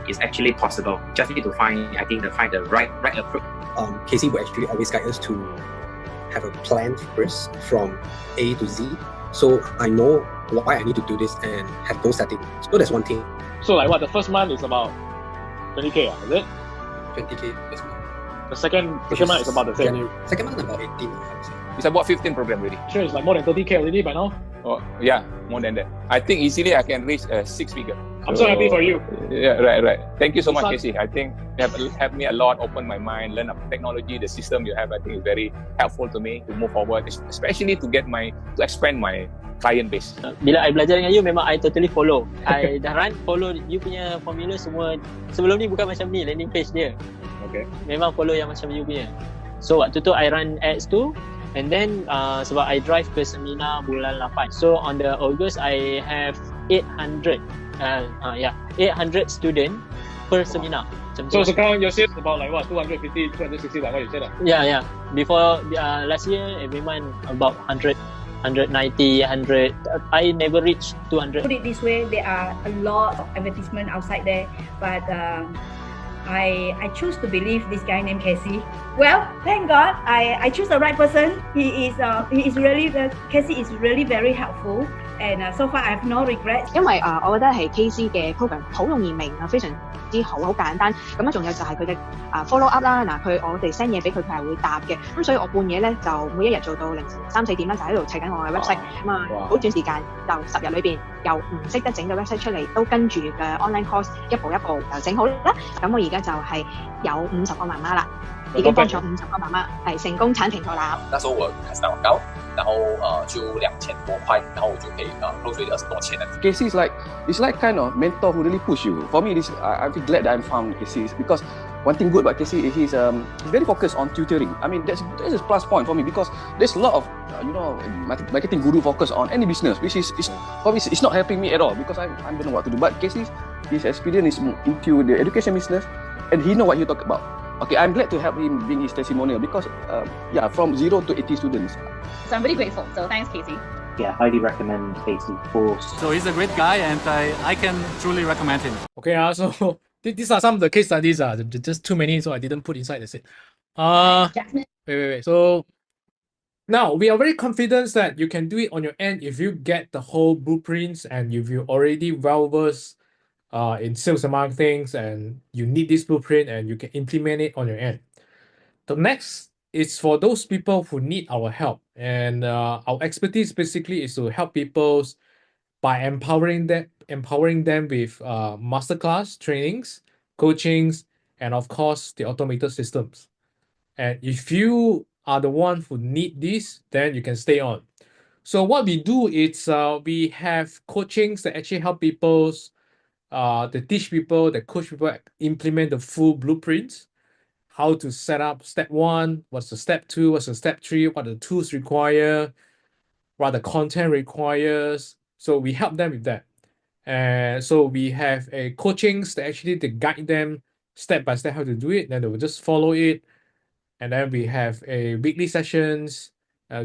It's actually possible. Just need to find the right approach. Casey will actually always guide us to have a plan first from A to Z. So I know why I need to do this and have goal setting. So that's one thing. So like what, the first month is about 20k, is it? 20k first month. The second month is about the same. January. Second month about 18, I would say. It's about 15 program already. Sure, it's like more than 30k already by now. Oh yeah, more than that. I think easily I can reach 6 figure. I'm so happy for you. Yeah, right. Thank you so much, Casey. I think you have helped me a lot, open my mind, learn about technology, the system you have. I think is very helpful to me to move forward, especially to expand my client base. Bila I belajar dengan you, memang I totally follow. I dah follow you punya formula semua. Sebelum ni bukan macam ni landing page dia. Okay. Memang follow yang macam you punya. So waktu tu I run ads tu. And then sebab I drive ke seminar bulan 8. So on the August I have 800 student per seminar. Macam tu So lah. sekarang your sales about like what 250, 260 like what you said lah. Yeah. Before last year, every month about 100, 190, 100. I never reached 200. Put it this way, there are a lot of advertisement outside there, but I choose to believe this guy named Casey. Well, thank God, I choose the right person. He is really Casey is really very helpful, and so far I have no regrets. 因為我覺得係 KC 嘅 program 好容易明啊，非常之好簡單。咁樣仲有就係佢嘅follow up 啦，我哋 send 嘢俾佢，佢係會答嘅。咁所以我半夜咧就每一日做到凌晨3、4點啦，就喺度砌緊我嘅 website。咁好短時間就10日裏邊由唔識得整嘅 website 出嚟，都跟住嘅 online course 一步一步就整好啦。咁我而家就係有50個媽媽啦，已經幫咗50個媽媽係成功產平台啦。那時候我開始打廣告，然後就2000多塊，然後我就可以close with 20多千的。Casey is like kind of mentor who really push you. For me, I feel glad that I found Casey because one thing good about Casey is he's very focused on tutoring. I mean that's a plus point for me because there's a lot of marketing guru focus on any business, which is for me it's not helping me at all because I don't know what to do. But Casey, his experience is into the education business, and he know what he talk about. Okay, I'm glad to help him bring his testimonial because from 0 to 80 students. So I'm really grateful. So thanks, Casey. Yeah, highly recommend Casey's course. So he's a great guy, and I can truly recommend him. Okay, so these are some of the case studies. Just too many, so I didn't put inside. That's it. Wait. So now we are very confident that you can do it on your end if you get the whole blueprints and if you already well versed in sales and marketing and you need this blueprint and you can implement it on your end. The next is for those people who need our help, and our expertise basically is to help people by empowering them with masterclass trainings, coachings, and of course the automated systems. And if you are the one who need this, then you can stay on. So what we do is we have coachings that actually help people, that teach people, that coach people implement the full blueprints, how to set up step 1, what's the step 2, what's the step 3, what the tools require, what the content requires. So we help them with that. And so we have a coachings that actually to guide them step by step how to do it. Then they will just follow it. And then we have a weekly sessions,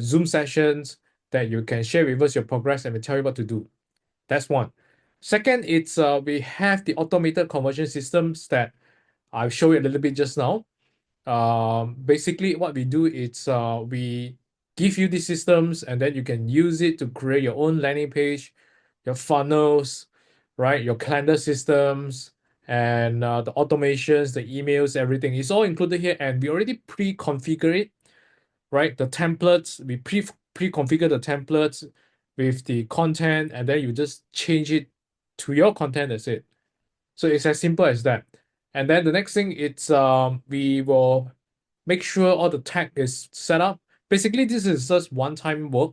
Zoom sessions that you can share with us your progress and we tell you what to do. That's one. Second, it's we have the automated conversion systems that I'll show you a little bit just now. Basically, what we do is we give you these systems and then you can use it to create your own landing page, your funnels, right? Your calendar systems and the automations, the emails, everything is all included here. And we already pre-configure it, right? The templates, we pre-configure the templates with the content and then you just change it to your content. That's it. So it's as simple as that. And then the next thing, it's we will make sure all the tag is set up. Basically, this is just one-time work.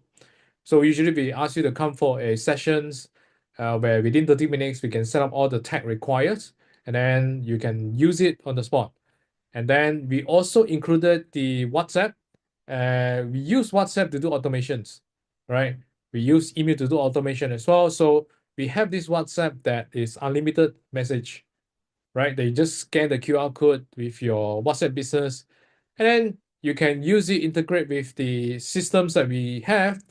So usually we ask you to come for a sessions where within 30 minutes, we can set up all the tag required, and then you can use it on the spot. And then we also included the WhatsApp. We use WhatsApp to do automations, right? We use email to do automation as well. So we have this WhatsApp that is unlimited message, right? They just scan the QR code with your WhatsApp business, and then you can use it, integrate with the systems that we have,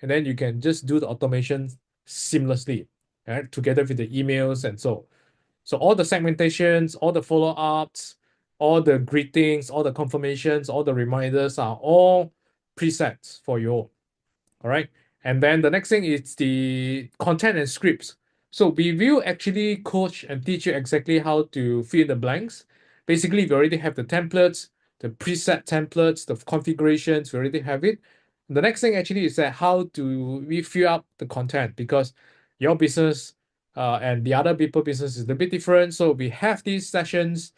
and then you can just do the automation seamlessly, right? Together with the emails and so. So all the segmentations, all the follow-ups, all the greetings, all the confirmations, all the reminders are all presets for you. All right. And then the next thing is the content and scripts. So we will actually coach and teach you exactly how to fill in the blanks. Basically, we already have the templates, the preset templates, the configurations, we already have it. And the next thing actually is that how do we fill up the content, because your business and the other people business is a bit different. So we have these sessions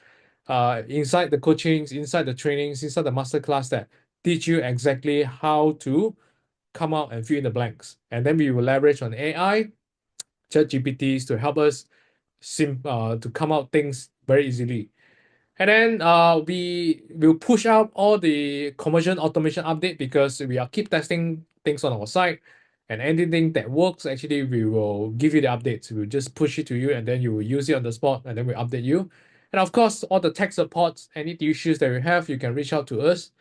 inside the coachings, inside the trainings, inside the masterclass that teach you exactly how to come out and fill in the blanks. And then we will leverage on AI, ChatGPTs to help us to come out things very easily. And then we will push out all the conversion automation update because we are keep testing things on our site. And anything that works, actually, we will give you the updates. We'll just push it to you, and then you will use it on the spot, and then we update you. And of course, all the tech supports, any issues that you have, you can reach out to us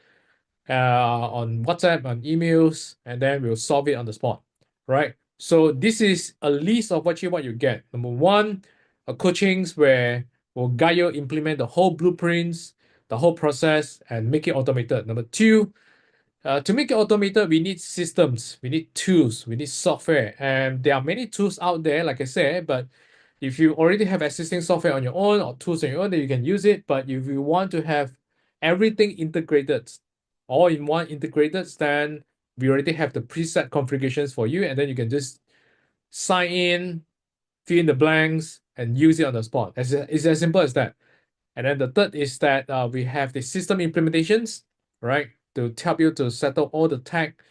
on WhatsApp, on emails, and then we'll solve it on the spot, right? So this is a list of what you get. Number one, a coachings where we'll guide you implement the whole blueprints, the whole process, and make it automated. Number two, to make it automated, we need systems, we need tools, we need software, and there are many tools out there, like I said. But if you already have existing software on your own or tools on your own, then you can use it. But if you want to have everything integrated, all in one integrated, then we already have the preset configurations for you, and then you can just sign in, fill in the blanks, and use it on the spot. It's as simple as that. And then the third is that we have the system implementations, right, to help you to settle all the tech,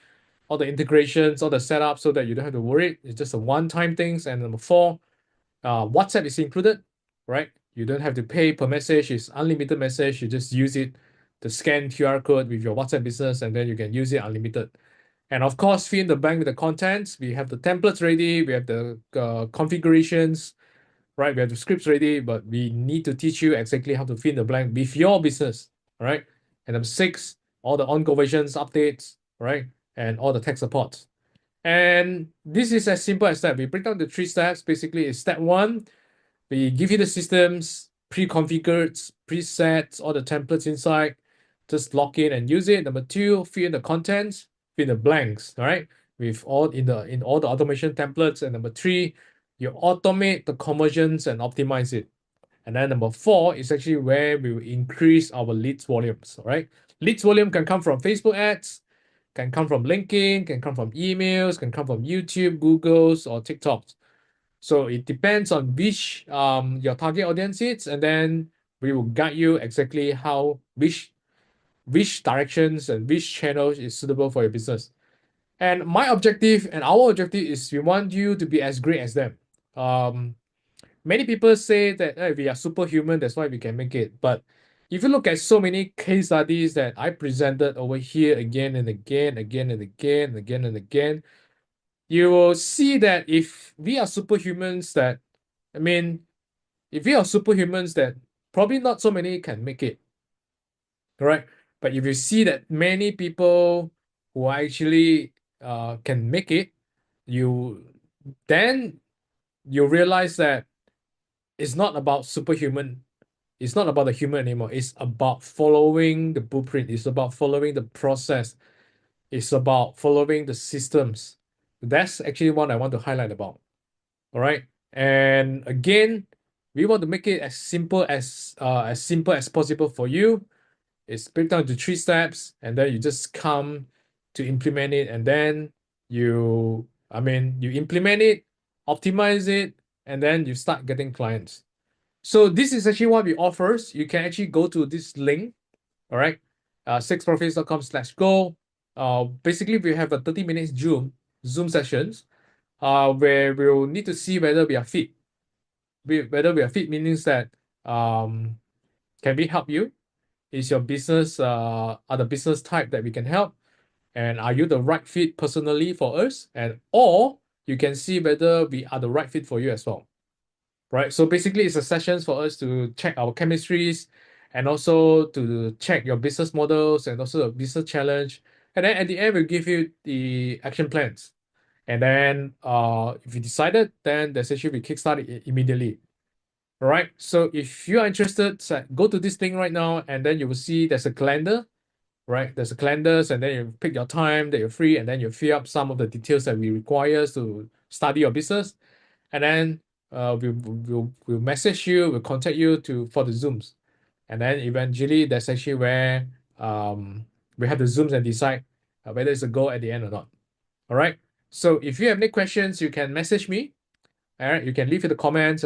all the integrations, all the setup, so that you don't have to worry. It's just a one-time things. And number four, WhatsApp is included, right? You don't have to pay per message. It's unlimited message. You just use it to scan QR code with your WhatsApp business, and then you can use it unlimited. And of course, fill in the blank with the contents. We have the templates ready. We have the configurations, right? We have the scripts ready, but we need to teach you exactly how to fill in the blank with your business, right? And number six, all the on conversions, updates, right? And all the tech support. And this is as simple as that. We break down the 3 steps. Basically, it's step one, we give you the systems, pre-configured, presets, all the templates inside. Just log in and use it. Number two, fill in the contents, fill in the blanks, all right? With all in all the automation templates. And number three, you automate the conversions and optimize it. And then number four is actually where we will increase our leads volumes, all right? Leads volume can come from Facebook ads, can come from LinkedIn, can come from emails, can come from YouTube, Google's, or TikTok's. So it depends on which your target audience is, and then we will guide you exactly how which directions and which channels is suitable for your business. And my objective and our objective is we want you to be as great as them. Many people say that hey, we are superhuman, that's why we can make it. But if you look at so many case studies that I presented over here again and again, you will see that if we are superhumans, that probably not so many can make it, correct? But if you see that many people who actually can make it, then you realize that it's not about superhuman. It's not about the human anymore. It's about following the blueprint. It's about following the process. It's about following the systems. That's actually what I want to highlight about. All right. And again, we want to make it as simple as possible for you. It's break down to 3 steps, and then you just come to implement it, and then you implement it, optimize it, and then you start getting clients. So this is actually what we offer. You can actually go to this link, all right, 6profits.com/go. Basically, we have a 30 minutes Zoom sessions, where we'll need to see whether we are fit. Whether we are fit means that can we help you? Is your business are the business type that we can help? And are you the right fit personally for us? Or you can see whether we are the right fit for you as well. Right? So basically it's a sessions for us to check our chemistries and also to check your business models and also the business challenge. And then at the end, we'll give you the action plans. And then if you decided, then there's actually we kickstart it immediately. All right. So if you are interested, go to this thing right now, and then you will see there's a calendar, right? There's a calendars, and then you pick your time that you're free, and then you fill up some of the details that we require to study your business, and then we'll message you, we'll contact you for the Zooms, and then eventually that's actually where we have the Zooms and decide whether it's a go at the end or not. All right. So if you have any questions, you can message me. All right. You can leave in the comments.